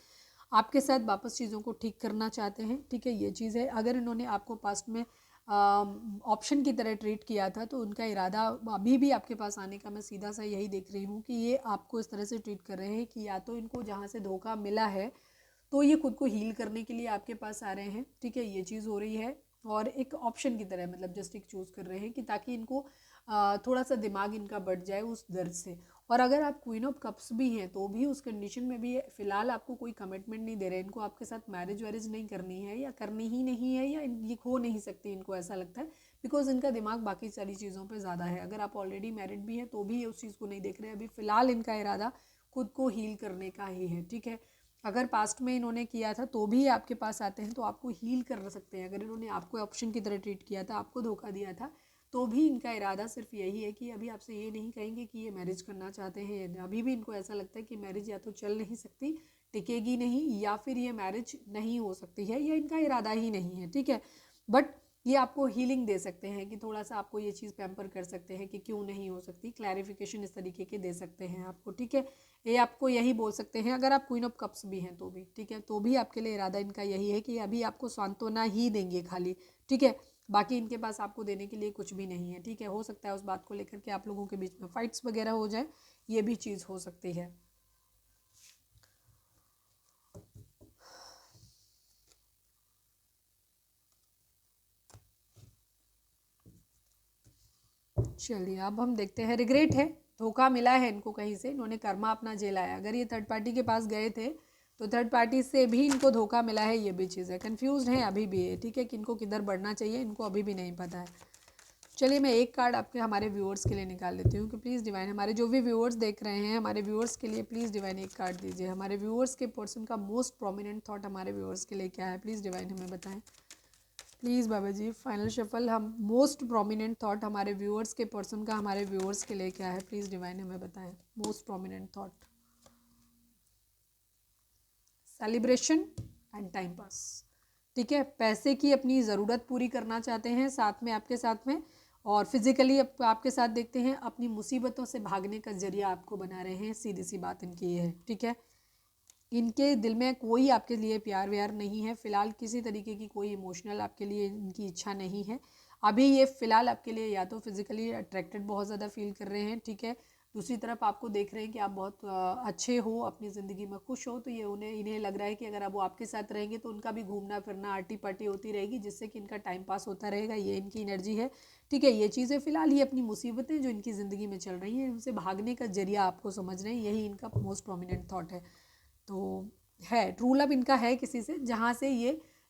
आपके साथ वापस चीज़ों को ठीक करना चाहते हैं, ठीक है, ये चीज़ है। अगर इन्होंने आपको पास्ट में ऑप्शन की तरह ट्रीट किया था तो उनका इरादा अभी भी आपके पास आने का मैं सीधा सा यही देख रही हूँ कि ये आपको इस तरह से ट्रीट कर रहे हैं कि या तो इनको जहाँ से धोखा मिला है तो ये खुद को हील करने के लिए आपके पास आ रहे हैं, ठीक है, ये चीज़ हो रही है। और एक ऑप्शन की तरह, मतलब जस्ट एक चूज़ कर रहे हैं कि ताकि इनको थोड़ा सा दिमाग इनका बढ़ जाए उस दर्द से। और अगर आप क्वीन ऑफ कप्स भी हैं तो भी उस कंडीशन में भी फ़िलहाल आपको कोई कमिटमेंट नहीं दे रहे, इनको आपके साथ मैरिज वैरिज नहीं करनी है या करनी ही नहीं है, या ये हो नहीं सकती, इनको ऐसा लगता है, बिकॉज इनका दिमाग बाकी सारी चीज़ों पे ज़्यादा है। अगर आप ऑलरेडी मैरिड भी हैं तो भी ये उस चीज़ को नहीं देख रहे, अभी फ़िलहाल इनका इरादा खुद को हील करने का ही है, ठीक है। अगर पास्ट में इन्होंने किया था तो भी आपके पास आते हैं तो आपको हील कर सकते हैं। अगर इन्होंने आपको ऑप्शन की तरह ट्रीट किया था, आपको धोखा दिया था, तो भी इनका इरादा सिर्फ यही है कि अभी आपसे ये नहीं कहेंगे कि ये मैरिज करना चाहते हैं। अभी भी इनको ऐसा लगता है कि मैरिज या तो चल नहीं सकती, टिकेगी नहीं, या फिर ये मैरिज नहीं हो सकती है, या इनका इरादा ही नहीं है, ठीक है। बट ये आपको हीलिंग दे सकते हैं कि थोड़ा सा आपको ये चीज़ पैम्पर कर सकते हैं कि क्यों नहीं हो सकती, क्लैरिफिकेशन इस तरीके के दे सकते हैं आपको, ठीक है। ये आपको यही बोल सकते हैं अगर आप क्वीन ऑफ कप्स भी हैं तो भी, ठीक है, तो भी आपके लिए इरादा इनका यही है कि अभी आपको सांत्वना ही देंगे खाली, ठीक है। बाकी इनके पास आपको देने के लिए कुछ भी नहीं है, ठीक है। हो सकता है उस बात को लेकर के आप लोगों के बीच में फाइट्स वगैरह हो जाए, ये भी चीज़ हो सकती है। चलिए अब हम देखते हैं, रिग्रेट है, धोखा मिला है इनको कहीं से, इन्होंने कर्मा अपना झेला है। अगर ये थर्ड पार्टी के पास गए थे तो थर्ड पार्टी से भी इनको धोखा मिला है, ये भी चीज़ है। कन्फ्यूज है अभी भी है, ठीक है, कि इनको किधर बढ़ना चाहिए, इनको अभी भी नहीं पता है। चलिए मैं एक कार्ड आपके हमारे व्यूअर्स के लिए निकाल लेती हूँ कि प्लीज़ डिवाइन, हमारे जो भी व्यूअर्स देख रहे हैं, हमारे व्यूअर्स के लिए प्लीज़ डिवाइन एक कार्ड दीजिए। हमारे व्यूअर्स के पर्सन का मोस्ट प्रोमिनेंट थॉट हमारे व्यूअर्स के लिए क्या है, प्लीज़ डिवाइन हमें बताएं। Please Baba ji final shuffle, हम मोस्ट प्रोमिनेंट थॉट हमारे व्यूअर्स के पर्सन का हमारे व्यूअर्स के लिए क्या है, प्लीज़ डिवाइन हमें बताएं। Most prominent thought, celebration and time pass, ठीक है। पैसे की अपनी ज़रूरत पूरी करना चाहते हैं साथ में, आपके साथ में, और फिजिकली आपके साथ देखते हैं, अपनी मुसीबतों से भागने का जरिया आपको बना रहे हैं, सीधी सी बात इनकी ये है, ठीक है। इनके दिल में कोई आपके लिए प्यार व्यार नहीं है फ़िलहाल, किसी तरीके की कोई इमोशनल आपके लिए इनकी इच्छा नहीं है अभी। ये फ़िलहाल आपके लिए या तो फिज़िकली अट्रैक्टेड बहुत ज़्यादा फील कर रहे हैं, ठीक है। दूसरी तरफ आपको देख रहे हैं कि आप बहुत अच्छे हो, अपनी ज़िंदगी में खुश हो, तो ये इन्हें लग रहा है कि अगर अब वो आपके साथ रहेंगे तो उनका भी घूमना फिरना आर्टी पार्टी होती रहेगी, जिससे कि इनका टाइम पास होता रहेगा, ये इनकी एनर्जी है, ठीक है। ये चीज़ें फ़िलहाल ये अपनी मुसीबतें जो इनकी ज़िंदगी में चल रही हैं उनसे भागने का जरिया आपको समझ रहे हैं, यही इनका मोस्ट प्रोमिनेंट थॉट है। तो है ट्रू लव इनका है किसी से,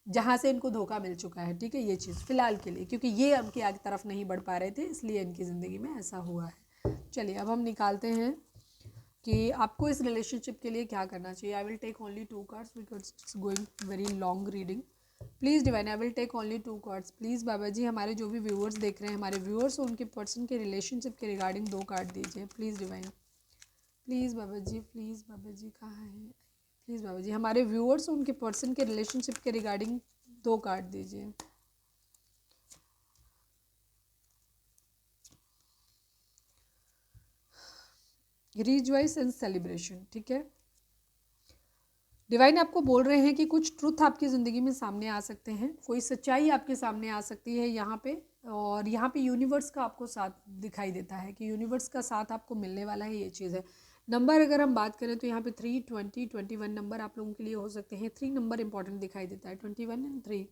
जहाँ से इनको धोखा मिल चुका है, ठीक है, ये चीज़ फ़िलहाल के लिए, क्योंकि ये उनकी आगे तरफ नहीं बढ़ पा रहे थे, इसलिए इनकी ज़िंदगी में ऐसा हुआ है। चलिए अब हम निकालते हैं कि आपको इस रिलेशनशिप के लिए क्या करना चाहिए। I will take only 2 cards because it's going very long reading. Please Divine, I will take only 2 cards. Please Baba ji हमारे जो भी व्यूअर्स देख रहे हैं, हमारे व्यूअर्स उनके पर्सन के रिलेशनशिप के रिगार्डिंग 2 कार्ड दीजिए, please divine. Please Baba ji, please Baba ji कहाँ हैं, प्लीज़ बाबा जी हमारे व्यूअर्स उनके पर्सन के रिलेशनशिप के रिगार्डिंग 2 कार्ड दीजिए। रिजॉइस एंड सेलिब्रेशन, ठीक है। डिवाइन आपको बोल रहे हैं कि कुछ ट्रुथ आपकी ज़िंदगी में सामने आ सकते हैं, कोई सच्चाई आपके सामने आ सकती है यहाँ पे, और यहाँ पे यूनिवर्स का आपको साथ दिखाई देता है कि यूनिवर्स का साथ आपको मिलने वाला है, ये चीज़ है। नंबर अगर हम बात करें तो यहाँ पे 3, 20, 21 नंबर आप लोगों के लिए हो सकते हैं। 3 नंबर इंपॉर्टेंट दिखाई देता है, 21 एंड 3,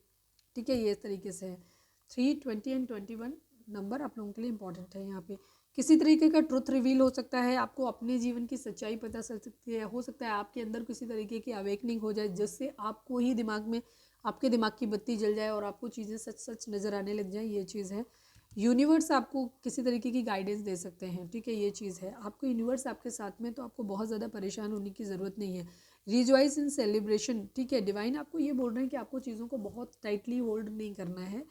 ठीक है, ये इस तरीके से है। 3, 20 एंड 21 नंबर आप लोगों के लिए इंपॉर्टेंट है। यहाँ पे किसी तरीके का ट्रुथ रिवील हो सकता है, आपको अपने जीवन की सच्चाई पता चल सकती है, हो सकता है आपके अंदर किसी तरीके की अवेकनिंग हो जाए, जिससे आपको ही दिमाग में आपके दिमाग की बत्ती जल जाए और आपको चीज़ें सच सच नज़र आने लग जाए, ये चीज़ है। यूनिवर्स आपको किसी तरीके की गाइडेंस दे सकते हैं, ठीक है, ये चीज़ है। आपको यूनिवर्स आपके साथ में, तो आपको बहुत ज़्यादा परेशान होने की ज़रूरत नहीं है। रिजॉइस इन सेलिब्रेशन, ठीक है। डिवाइन आपको ये बोल रहे हैं कि आपको चीज़ों को बहुत टाइटली होल्ड नहीं करना है,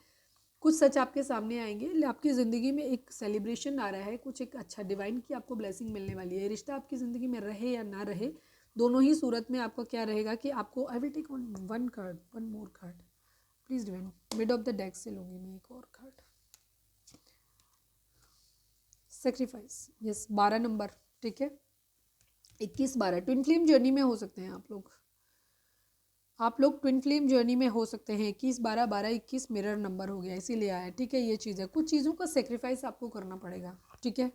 कुछ सच आपके सामने आएंगे, आपकी ज़िंदगी में एक सेलिब्रेशन आ रहा है, कुछ एक अच्छा डिवाइन की आपको ब्लेसिंग मिलने वाली है। रिश्ता आपकी ज़िंदगी में रहे या ना रहे, दोनों ही सूरत में आपका क्या रहेगा कि आपको, I will take one card, one more card please divine. Mid of the deck से लूँगी मैं एक और कार्ड, सेक्रीफाइस, यस 12 नंबर, ठीक है, 21, 12 ट्विन फ्लेम जर्नी में हो सकते हैं आप लोग ट्विन फ्लेम जर्नी में हो सकते हैं। 21, 12, 12, 21 मिरर नंबर हो गया, इसीलिए आया, ठीक है, ये चीज़ है। कुछ चीज़ों का सेक्रीफाइस आपको करना पड़ेगा, ठीक है।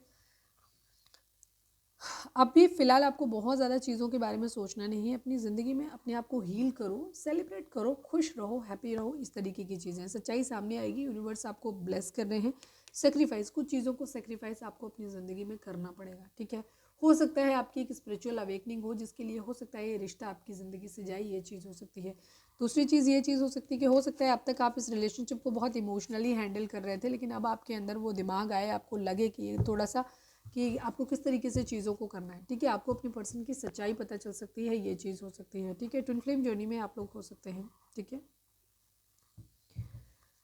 अभी फ़िलहाल आपको बहुत ज़्यादा चीज़ों के बारे में सोचना नहीं है, अपनी ज़िंदगी में अपने आप को हील करो, सेलिब्रेट करो, खुश रहो, हैप्पी रहो, इस तरीके की चीज़ें, सच्चाई सामने आएगी, यूनिवर्स आपको ब्लेस कर रहे हैं। सेक्रीफाइस, कुछ चीज़ों को सेक्रीफाइस आपको अपनी ज़िंदगी में करना पड़ेगा, ठीक है। हो सकता है आपकी एक स्पिरिचुअल अवेकनिंग हो, जिसके लिए हो सकता है ये रिश्ता आपकी ज़िंदगी से जाए, ये चीज़ हो सकती है। दूसरी चीज़ ये चीज़ हो सकती है कि हो सकता है अब तक आप इस रिलेशनशिप को बहुत इमोशनली हैंडल कर रहे थे, लेकिन अब आपके अंदर वो दिमाग आए, आपको लगे कि ये थोड़ा सा कि आपको किस तरीके से चीज़ों को करना है। ठीक है, आपको अपनी पर्सन की सच्चाई पता चल सकती है, ये चीज़ हो सकती है। ठीक है, ट्विन फ्लेम जर्नी में आप लोग हो सकते हैं। ठीक है,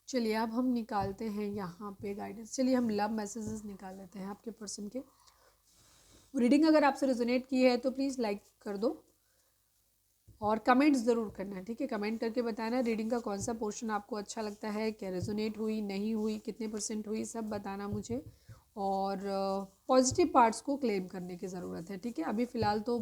चलिए अब हम निकालते हैं यहाँ पे गाइडेंस। चलिए हम लव मैसेजेस निकाल लेते हैं आपके पर्सन के। रीडिंग अगर आपसे रेजोनेट की है तो प्लीज़ लाइक कर दो और कमेंट्स ज़रूर करना है। ठीक है, कमेंट करके बताना रीडिंग का कौन सा पोर्शन आपको अच्छा लगता है, क्या रेजोनेट हुई, नहीं हुई, कितने % हुई, सब बताना मुझे। और पॉजिटिव पार्ट्स को क्लेम करने की ज़रूरत है। ठीक है, अभी फ़िलहाल तो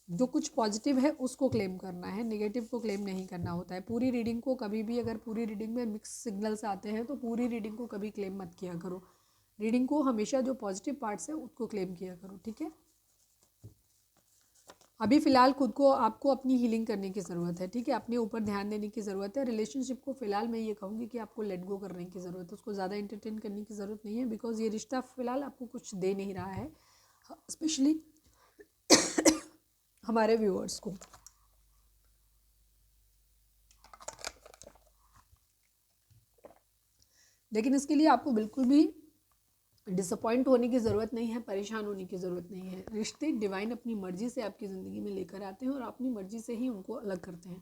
जो कुछ पॉजिटिव है उसको क्लेम करना है, नेगेटिव को क्लेम नहीं करना होता है। पूरी रीडिंग को कभी भी, अगर पूरी रीडिंग में मिक्स सिग्नल्स आते हैं तो पूरी रीडिंग को कभी क्लेम मत किया करो। रीडिंग को हमेशा जो पॉजिटिव पार्ट्स है उसको क्लेम किया करो। ठीक है, अभी फ़िलहाल खुद को आपको अपनी हीलिंग करने की ज़रूरत है। ठीक है, अपने ऊपर ध्यान देने की ज़रूरत है। रिलेशनशिप को फ़िलहाल मैं ये कहूँगी कि आपको लेट गो करने की ज़रूरत है, उसको ज़्यादा एंटरटेन करने की ज़रूरत नहीं है, बिकॉज ये रिश्ता फ़िलहाल आपको कुछ दे नहीं रहा है, स्पेशली हमारे व्यूअर्स को। लेकिन इसके लिए आपको बिल्कुल भी डिसअपॉइंट होने की ज़रूरत नहीं है, परेशान होने की ज़रूरत नहीं है। रिश्ते डिवाइन अपनी मर्जी से आपकी ज़िंदगी में लेकर आते हैं और अपनी मर्जी से ही उनको अलग करते हैं।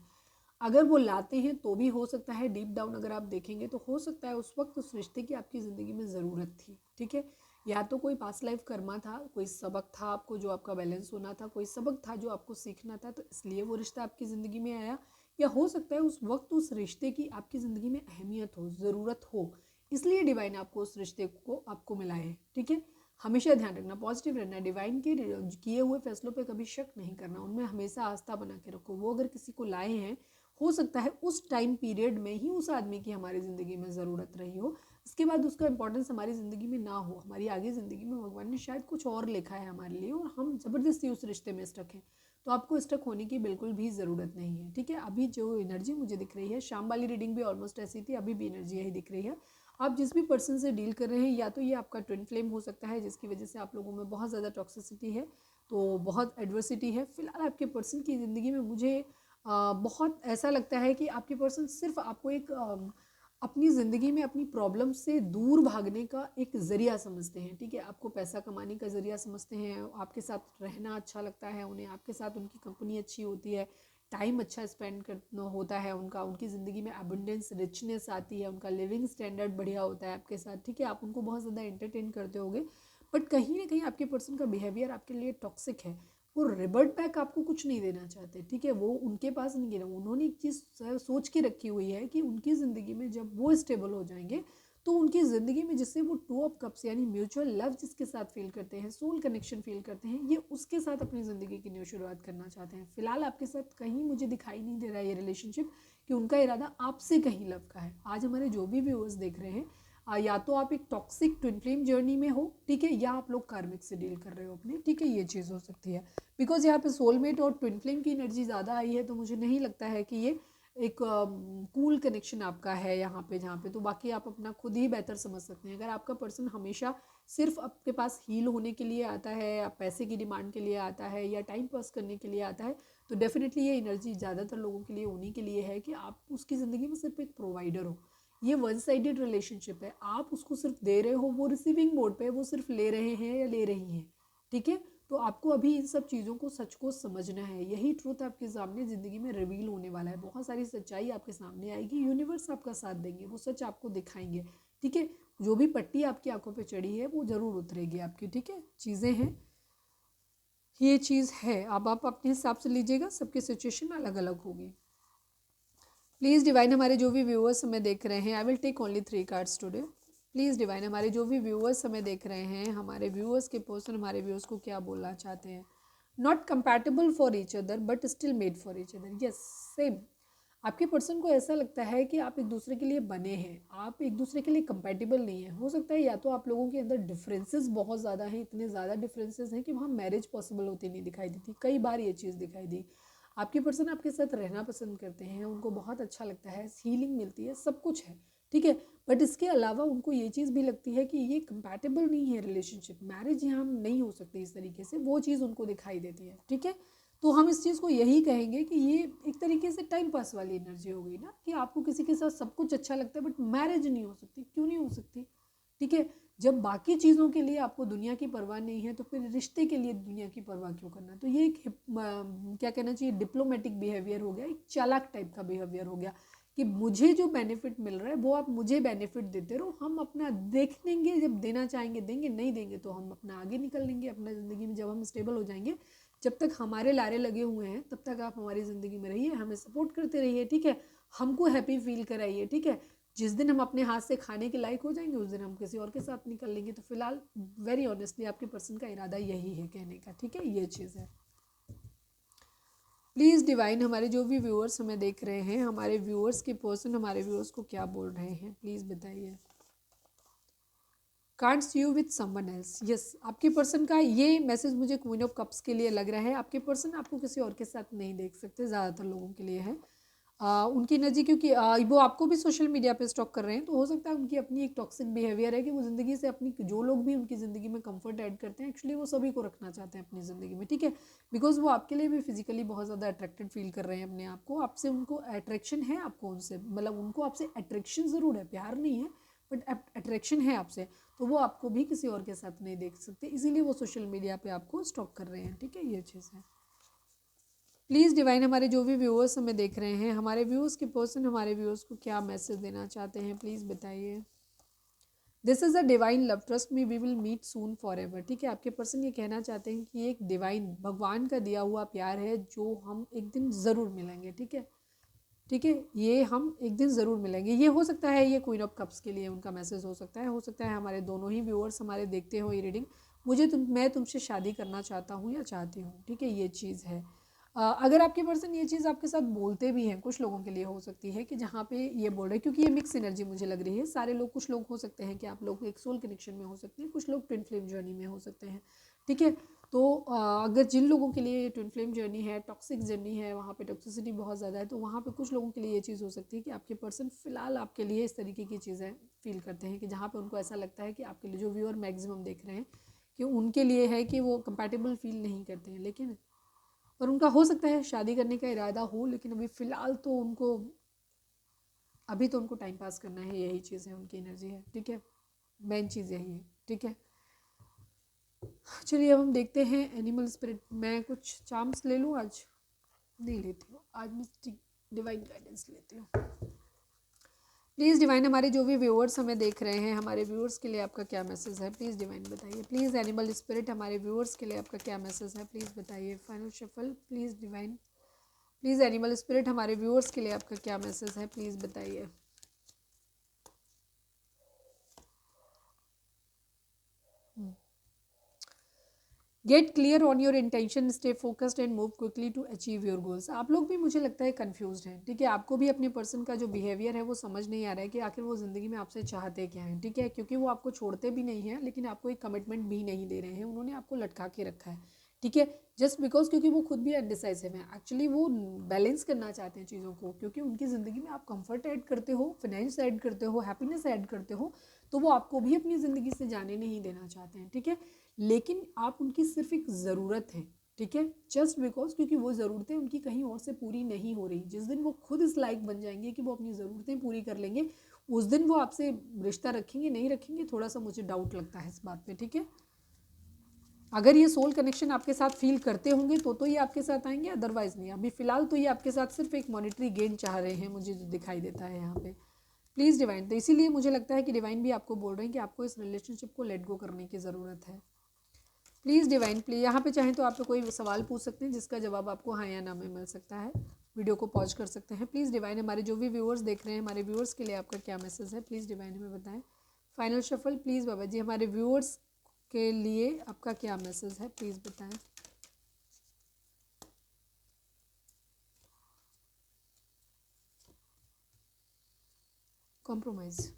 अगर वो लाते हैं तो भी हो सकता है डीप डाउन अगर आप देखेंगे तो हो सकता है उस वक्त उस रिश्ते की आपकी ज़िंदगी में ज़रूरत थी। ठीक है, या तो कोई पास्ट लाइफ कर्मा था, कोई सबक था आपको जो आपका बैलेंस होना था, कोई सबक था जो आपको सीखना था, तो इसलिए वो रिश्ता आपकी ज़िंदगी में आया। या हो सकता है उस वक्त उस रिश्ते की आपकी ज़िंदगी में अहमियत हो, ज़रूरत हो, इसलिए डिवाइन आपको उस रिश्ते को आपको मिला है। ठीक है, हमेशा ध्यान रखना, पॉजिटिव रहना, डिवाइन के किए हुए फैसलों पे कभी शक नहीं करना, उनमें हमेशा आस्था बना के रखो। वो अगर किसी को लाए हैं, हो सकता है उस टाइम पीरियड में ही उस आदमी की हमारी ज़िंदगी में ज़रूरत रही हो, इसके बाद उसका इंपॉर्टेंस हमारी ज़िंदगी में ना हो। हमारी आगे ज़िंदगी में भगवान ने शायद कुछ और लिखा है हमारे लिए और हम ज़बरदस्ती उस रिश्ते में स्टक हैं। तो आपको स्टक होने की बिल्कुल भी ज़रूरत नहीं है। ठीक है, अभी जो एनर्जी मुझे दिख रही है, शाम वाली रीडिंग भी ऑलमोस्ट ऐसी थी, अभी भी एनर्जी यही दिख रही है। आप जिस भी पर्सन से डील कर रहे हैं, या तो ये आपका ट्विन फ्लेम हो सकता है जिसकी वजह से आप लोगों में बहुत ज़्यादा टॉक्सिसिटी है, तो बहुत एडवर्सिटी है। फिलहाल आपके पर्सन की ज़िंदगी में मुझे बहुत ऐसा लगता है कि आपके पर्सन सिर्फ आपको एक अपनी ज़िंदगी में अपनी प्रॉब्लम से दूर भागने का एक ज़रिया समझते हैं। ठीक है, आपको पैसा कमाने का ज़रिया समझते हैं, आपके साथ रहना अच्छा लगता है उन्हें, आपके साथ उनकी कंपनी अच्छी होती है, टाइम अच्छा स्पेंड करना होता है उनका, उनकी ज़िंदगी में एबंडेंस रिचनेस आती है, उनका लिविंग स्टैंडर्ड बढ़िया होता है आपके साथ। ठीक है, आप उनको बहुत ज़्यादा एंटरटेन करते होगे, बट कहीं ना कहीं आपके पर्सन का बिहेवियर आपके लिए टॉक्सिक है। वो रिवर्ट बैक आपको कुछ नहीं देना चाहते। ठीक है, वो उनके पास नहीं गिरा, उन्होंने एक चीज़ सोच के रखी हुई है कि उनकी ज़िंदगी में जब वो स्टेबल हो जाएंगे तो उनकी ज़िंदगी में जिससे वो 2 ऑफ कप्स यानी म्यूचुअल लव जिसके साथ फील करते हैं, सोल कनेक्शन फील करते हैं, ये उसके साथ अपनी ज़िंदगी की न्यू शुरुआत करना चाहते हैं। फिलहाल आपके साथ कहीं मुझे दिखाई नहीं दे रहा है ये रिलेशनशिप कि उनका इरादा आपसे कहीं लव का है। आज हमारे जो भी व्यूअर्स देख रहे हैं, या तो आप एक टॉक्सिक ट्विन फ्लेम जर्नी में हो, ठीक है, या आप लोग कार्मिक से डील कर रहे हो अपने। ठीक है, ये चीज़ हो सकती है, बिकॉज यहाँ पे सोलमेट और ट्विन फ्लेम की एनर्जी ज़्यादा आई है, तो मुझे नहीं लगता है कि ये एक कूल कनेक्शन आपका है यहाँ पे, जहाँ पे तो बाकी आप अपना खुद ही बेहतर समझ सकते हैं। अगर आपका पर्सन हमेशा सिर्फ आपके पास हील होने के लिए आता है, या पैसे की डिमांड के लिए आता है, या टाइम पास करने के लिए आता है, तो डेफिनेटली ये एनर्जी ज़्यादातर लोगों के लिए उन्हीं के लिए है कि आप उसकी ज़िंदगी में सिर्फ एक प्रोवाइडर हो। ये वन साइडेड रिलेशनशिप है, आप उसको सिर्फ दे रहे हो, वो रिसीविंग मोड पे, वो सिर्फ ले रहे हैं या ले रही हैं। ठीक है, तो आपको अभी इन सब चीज़ों को, सच को समझना है। यही ट्रूथ आपके सामने ज़िंदगी में रिवील होने वाला है। बहुत सारी सच्चाई आपके सामने आएगी, यूनिवर्स आपका साथ देंगे, वो सच आपको दिखाएंगे। ठीक है, जो भी पट्टी आपकी आंखों पे चढ़ी है वो ज़रूर उतरेगी आपकी। ठीक है, चीज़ें हैं, ये चीज़ है। अब आप अपने हिसाब से लीजिएगा, सबकी सिचुएशन अलग अलग होगी। प्लीज़ डिवाइन, हमारे जो भी व्यूअर्स हमें देख रहे हैं, I will take only 3 cards today. Please divine, हमारे जो भी व्यूअर्स हमें देख रहे हैं, हमारे व्यूअर्स के पर्सन हमारे व्यूअर्स को क्या बोलना चाहते हैं। Not compatible for each other but still made for each other. Yes, same. आपके पर्सन को ऐसा लगता है कि आप एक दूसरे के लिए बने हैं, आप एक दूसरे के लिए कंपैटिबल नहीं है। हो सकता है या तो आप लोगों के अंदर डिफरेंसेस बहुत ज़्यादा हैं, इतने ज़्यादा डिफरेंसेस हैं कि वहाँ मैरिज पॉसिबल होती नहीं दिखाई देती। कई बार ये चीज़ दिखाई दी। आपके पर्सन आपके साथ रहना पसंद करते हैं, उनको बहुत अच्छा लगता है, हीलिंग मिलती है, सब कुछ है, ठीक है। बट इसके अलावा उनको ये चीज़ भी लगती है कि ये कंपैटिबल नहीं है रिलेशनशिप, मैरिज यहाँ नहीं हो सकती इस तरीके से, वो चीज़ उनको दिखाई देती है, ठीक है। तो हम इस चीज़ को यही कहेंगे कि ये एक तरीके से टाइम पास वाली एनर्जी हो गई ना, कि आपको किसी के साथ सब कुछ अच्छा लगता है बट मैरिज नहीं हो सकती। क्यों नहीं हो सकती? ठीक है, जब बाकी चीज़ों के लिए आपको दुनिया की परवाह नहीं है तो फिर रिश्ते के लिए दुनिया की परवाह क्यों करना? तो ये एक क्या कहना चाहिए, डिप्लोमेटिक बिहेवियर हो गया, एक चालाक टाइप का बिहेवियर हो गया कि मुझे जो बेनिफिट मिल रहा है वो आप मुझे बेनिफिट देते रहो, हम अपना देख लेंगे, जब देना चाहेंगे देंगे, नहीं देंगे तो हम अपना आगे निकल लेंगे अपना ज़िंदगी में। जब हम स्टेबल हो जाएंगे, जब तक हमारे लारे लगे हुए हैं तब तक आप हमारी ज़िंदगी में रहिए, हमें सपोर्ट करते रहिए, ठीक है, हमको हैप्पी फील कराइए, ठीक है। जिस दिन हम अपने हाथ से खाने के लायक हो जाएंगे उस दिन हम किसी और के साथ निकल लेंगे। तो फिलहाल वेरी ऑनेस्टली आपके पर्सन का इरादा यही है कहने का, ठीक है, ये चीज़ है। प्लीज़ डिवाइन, हमारे जो भी व्यूअर्स हमें देख रहे हैं, हमारे व्यूअर्स के पर्सन हमारे व्यूअर्स को क्या बोल रहे हैं, प्लीज़ बताइए। Can't see you with someone else, yes, आपके पर्सन का ये मैसेज मुझे क्वीन ऑफ कप्स के लिए लग रहा है। आपके पर्सन आपको किसी और के साथ नहीं देख सकते, ज़्यादातर लोगों के लिए है उनकी एनर्जी, क्योंकि वो आपको भी सोशल मीडिया पे स्टॉक कर रहे हैं, तो हो सकता है उनकी अपनी एक टॉक्सिक बिहेवियर है कि वो ज़िंदगी से अपनी, जो लोग भी उनकी ज़िंदगी में कंफर्ट ऐड करते हैं एक्चुअली वो सभी को रखना चाहते हैं अपनी ज़िंदगी में, ठीक है। बिकॉज वो आपके लिए भी फिजिकली बहुत ज़्यादा अट्रैक्टेड फील कर रहे हैं अपने आप को, आपसे उनको अट्रैक्शन है, आपको उनसे मतलब उनको आपसे अट्रैक्शन ज़रूर है, प्यार नहीं है बट अट्रैक्शन है आपसे, तो वो आपको भी किसी और के साथ नहीं देख सकते, इसीलिए वो सोशल मीडिया पे आपको स्टॉक कर रहे हैं, ठीक है, ये चीज़ है। प्लीज़ डिवाइन, हमारे जो भी व्यूअर्स हमें देख रहे हैं, हमारे व्यूअर्स के पर्सन हमारे व्यूअर्स को क्या मैसेज देना चाहते हैं, प्लीज़ बताइए। This is a divine love, trust me we will meet soon forever, ठीक है। आपके पर्सन ये कहना चाहते हैं कि ये एक डिवाइन भगवान का दिया हुआ प्यार है जो हम एक दिन ज़रूर मिलेंगे, ठीक है, ठीक है, ये हम एक दिन ज़रूर मिलेंगे। ये हो सकता है ये क्वीन ऑफ कप्स के लिए उनका मैसेज हो सकता है हमारे दोनों ही व्यूअर्स हमारे देखते हो ये रीडिंग, मैं तुमसे शादी करना चाहता हूँ या चाहती हूँ, ठीक है, ये चीज़ है। अगर आपके पर्सन ये चीज़ आपके साथ बोलते भी हैं, कुछ लोगों के लिए हो सकती है कि जहाँ पे ये बोल रहे हैं, क्योंकि ये मिक्स एनर्जी मुझे लग रही है, सारे लोग, कुछ लोग हो सकते हैं कि आप लोग एक सोल कनेक्शन में हो सकते हैं, कुछ लोग ट्विन फ्लेम जर्नी में हो सकते हैं, ठीक है। तो अगर जिन लोगों के लिए ट्विन फ्लेम जर्नी है, टॉक्सिक जर्नी है, वहाँ पे टॉक्सिसिटी बहुत ज़्यादा है, तो वहाँ पे कुछ लोगों के लिए ये चीज़ हो सकती है कि आपके पर्सन फ़िलहाल आपके लिए इस तरीके की चीज़ें फील करते हैं कि जहाँ पे उनको ऐसा लगता है कि आपके लिए, जो व्यूअर मैक्सिमम देख रहे हैं, कि उनके लिए है कि वो कंपैटिबल फील नहीं करते हैं, लेकिन पर उनका हो सकता है शादी करने का इरादा हो, लेकिन अभी फ़िलहाल तो उनको, अभी तो उनको टाइम पास करना है, यही चीज़ है, उनकी एनर्जी है, ठीक है, मेन चीज़ यही है, ठीक है। चलिए अब हम देखते हैं एनिमल स्पिरिट। मैं कुछ चार्म्स ले लूँ, आज नहीं लेती हूँ, आज मैं डिवाइन गाइडेंस लेती हूँ। प्लीज़ डिवाइन, हमारे जो भी व्यूअर्स हमें देख रहे हैं, हमारे व्यूअर्स के लिए आपका क्या मैसेज है, प्लीज़ डिवाइन बताइए। प्लीज़ एनिमल स्पिरिट, हमारे व्यूअर्स के लिए आपका क्या मैसेज है, प्लीज़ बताइए। Final shuffle, please divine, please animal spirit, हमारे व्यूअर्स के लिए आपका क्या मैसेज है, प्लीज़ बताइए। Get clear on your intention, stay focused and move quickly to achieve your goals. आप लोग भी मुझे लगता है कंफ्यूज्ड हैं, ठीक है, आपको भी अपने पर्सन का जो बिहेवियर है वो समझ नहीं आ रहा है कि आखिर वो ज़िंदगी में आपसे चाहते क्या हैं, ठीक है, क्योंकि वो आपको छोड़ते भी नहीं हैं लेकिन आपको एक कमिटमेंट भी नहीं दे रहे हैं, उन्होंने आपको लटका के रखा है, ठीक है, जस्ट बिकॉज क्योंकि वो खुद भी अनडिसाइसिव हैं। एक्चुअली वो बैलेंस करना चाहते हैं चीज़ों को, क्योंकि उनकी ज़िंदगी में आप कंफर्ट ऐड करते हो, फाइनेंस ऐड करते हो, हैप्पीनेस ऐड करते हो, तो वो आपको भी अपनी ज़िंदगी से जाने नहीं देना चाहते हैं, ठीक है, लेकिन आप उनकी सिर्फ एक ज़रूरत है, ठीक है, जस्ट बिकॉज क्योंकि वो ज़रूरतें उनकी कहीं और से पूरी नहीं हो रही। जिस दिन वो खुद इस लायक बन जाएंगे कि वो अपनी ज़रूरतें पूरी कर लेंगे, उस दिन वो आपसे रिश्ता रखेंगे नहीं रखेंगे, थोड़ा सा मुझे डाउट लगता है इस बात पे, ठीक है। अगर ये सोल कनेक्शन आपके साथ फील करते होंगे तो ये आपके साथ आएंगे, अदरवाइज नहीं। अभी फ़िलहाल तो ये आपके साथ सिर्फ एक मॉनिटरी गेन चाह रहे हैं, मुझे जो दिखाई देता है यहाँ पे। प्लीज़ डिवाइन, तो इसीलिए मुझे लगता है कि डिवाइन भी आपको बोल रहे हैं कि आपको इस रिलेशनशिप को लेट गो करने की ज़रूरत है। प्लीज़ डिवाइन, प्लीज यहाँ पे चाहें तो आप कोई सवाल पूछ सकते हैं जिसका जवाब आपको हाँ या ना में मिल सकता है, वीडियो को पॉज कर सकते हैं। प्लीज़ डिवाइन, हमारे जो भी व्यूअर्स देख रहे हैं, हमारे व्यूअर्स के लिए आपका क्या मैसेज है, प्लीज़ डिवाइन हमें बताएं। Final shuffle, please Baba ji, हमारे व्यूअर्स के लिए आपका क्या मैसेज है, प्लीज़ बताएं। कॉम्प्रोमाइज़,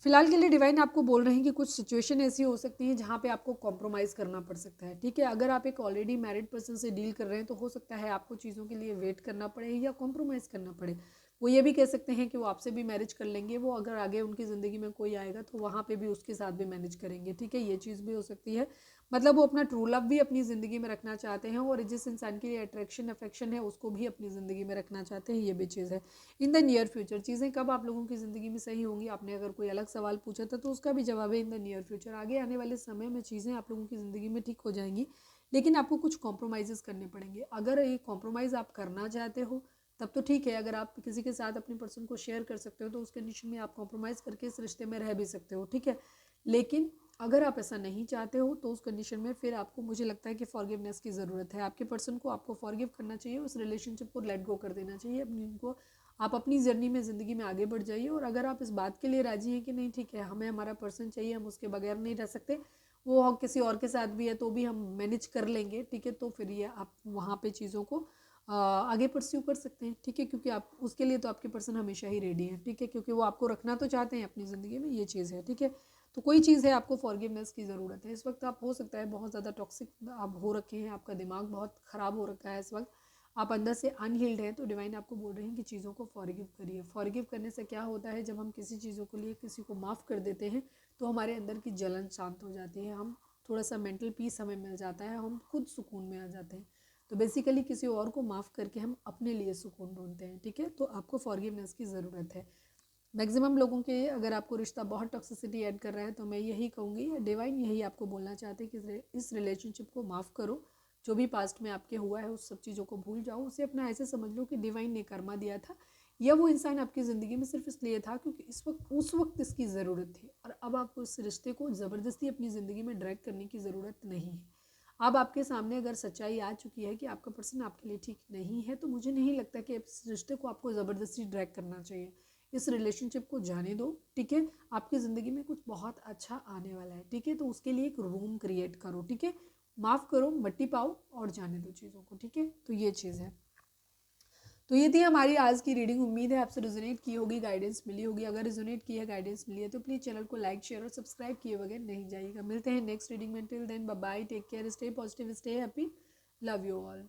फिलहाल के लिए डिवाइन आपको बोल रहे हैं कि कुछ सिचुएशन ऐसी हो सकती है जहाँ पे आपको कॉम्प्रोमाइज़ करना पड़ सकता है, ठीक है। अगर आप एक ऑलरेडी मैरिड पर्सन से डील कर रहे हैं तो हो सकता है आपको चीज़ों के लिए वेट करना पड़े या कॉम्प्रोमाइज़ करना पड़े। वो ये भी कह सकते हैं कि वो आपसे भी मैरिज कर लेंगे, वो अगर आगे उनकी ज़िंदगी में कोई आएगा तो वहाँ पे भी उसके साथ भी मैनेज करेंगे, ठीक है, ये चीज़ भी हो सकती है। मतलब वो अपना ट्रू लव भी अपनी ज़िंदगी में रखना चाहते हैं और जिस इंसान के लिए अट्रैक्शन अफेक्शन है उसको भी अपनी ज़िंदगी में रखना चाहते हैं, ये भी चीज़ है। इन द नियर फ्यूचर चीज़ें कब आप लोगों की ज़िंदगी में सही होंगी, आपने अगर कोई अलग सवाल पूछा था तो उसका भी जवाब है इन द नियर फ्यूचर। आगे आने वाले समय में चीज़ें आप लोगों की ज़िंदगी में ठीक हो जाएंगी, लेकिन आपको कुछ कॉम्प्रोमाइज़ करने पड़ेंगे। अगर ये कॉम्प्रोमाइज़ आप करना चाहते हो तब तो ठीक है, अगर आप किसी के साथ अपनी पर्सन को शेयर कर सकते हो तो उस कंडीशन में आप कॉम्प्रोमाइज़ करके इस रिश्ते में रह भी सकते हो, ठीक है। लेकिन अगर आप ऐसा नहीं चाहते हो तो उस कंडीशन में फिर आपको, मुझे लगता है कि फॉरगिवनेस की ज़रूरत है। आपके पर्सन को आपको फॉरगिव करना चाहिए, उस रिलेशनशिप को लेट गो कर देना चाहिए अपनी उनको। आप अपनी जर्नी में ज़िंदगी में आगे बढ़ जाइए और अगर आप इस बात के लिए राजी हैं कि नहीं ठीक है, हमें हमारा पर्सन चाहिए, हम उसके बगैर नहीं रह सकते, वो किसी और के साथ भी है तो भी हम मैनेज कर लेंगे, ठीक है, तो फिर ये आप वहाँ पे चीज़ों को आगे परस्यू कर सकते हैं, ठीक है, क्योंकि आप उसके लिए तो आपके पर्सन हमेशा ही रेडी हैं, ठीक है, क्योंकि वो आपको रखना तो चाहते हैं अपनी ज़िंदगी में, ये चीज़ है, ठीक है। तो कोई चीज़ है, आपको फॉरगिवनेस की ज़रूरत है इस वक्त। आप हो सकता है बहुत ज़्यादा टॉक्सिक आप हो रखे हैं, आपका दिमाग बहुत ख़राब हो रखा है इस वक्त, आप अंदर से अनहील्ड हैं, तो डिवाइन आपको बोल रहे हैं कि चीज़ों को फॉरगिव करिए। फॉरगिव करने से क्या होता है, जब हम किसी चीज़ों के लिए किसी को माफ़ कर देते हैं तो हमारे अंदर की जलन शांत हो जाती है, हम थोड़ा सा मेंटल पीस हमें मिल जाता है, हम खुद सुकून में आ जाते हैं। तो बेसिकली किसी और को माफ़ करके हम अपने लिए सुकून ढूंढते हैं, ठीक है। तो आपको फॉरगिवनेस की ज़रूरत है। मैक्सिमम लोगों के, अगर आपको रिश्ता बहुत टॉक्सिसिटी ऐड कर रहा है तो मैं यही कहूँगी, डिवाइन यही आपको बोलना चाहते हैं कि इस रिलेशनशिप को माफ़ करो, जो भी पास्ट में आपके हुआ है उस सब चीज़ों को भूल जाओ, उसे अपना ऐसे समझ लो कि डिवाइन ने कर्मा दिया था, या वो इंसान आपकी ज़िंदगी में सिर्फ इसलिए था क्योंकि इस वक्त उस वक्त इसकी ज़रूरत थी, और अब आपको इस रिश्ते को ज़बरदस्ती अपनी ज़िंदगी में ड्रैग करने की ज़रूरत नहीं है। अब आपके सामने अगर सच्चाई आ चुकी है कि आपका पर्सन आपके लिए ठीक नहीं है, तो मुझे नहीं लगता कि इस रिश्ते को आपको ज़बरदस्ती ड्रैग करना चाहिए। इस रिलेशनशिप को जाने दो, ठीक है, आपकी ज़िंदगी में कुछ बहुत अच्छा आने वाला है, ठीक है, तो उसके लिए एक रूम क्रिएट करो, ठीक है, माफ़ करो, मट्टी पाओ और जाने दो चीज़ों को, ठीक है, तो ये चीज़ है। तो ये थी हमारी आज की रीडिंग। उम्मीद है आपसे रिजोनेट की होगी, गाइडेंस मिली होगी। अगर रिजोनेट की है, गाइडेंस मिली है तो प्लीज़ चैनल को लाइक शेयर और सब्सक्राइब किए बगैर नहीं जाइएगा। मिलते हैं नेक्स्ट रीडिंग में, till then bye bye, take care, stay positive, stay happy, love you all.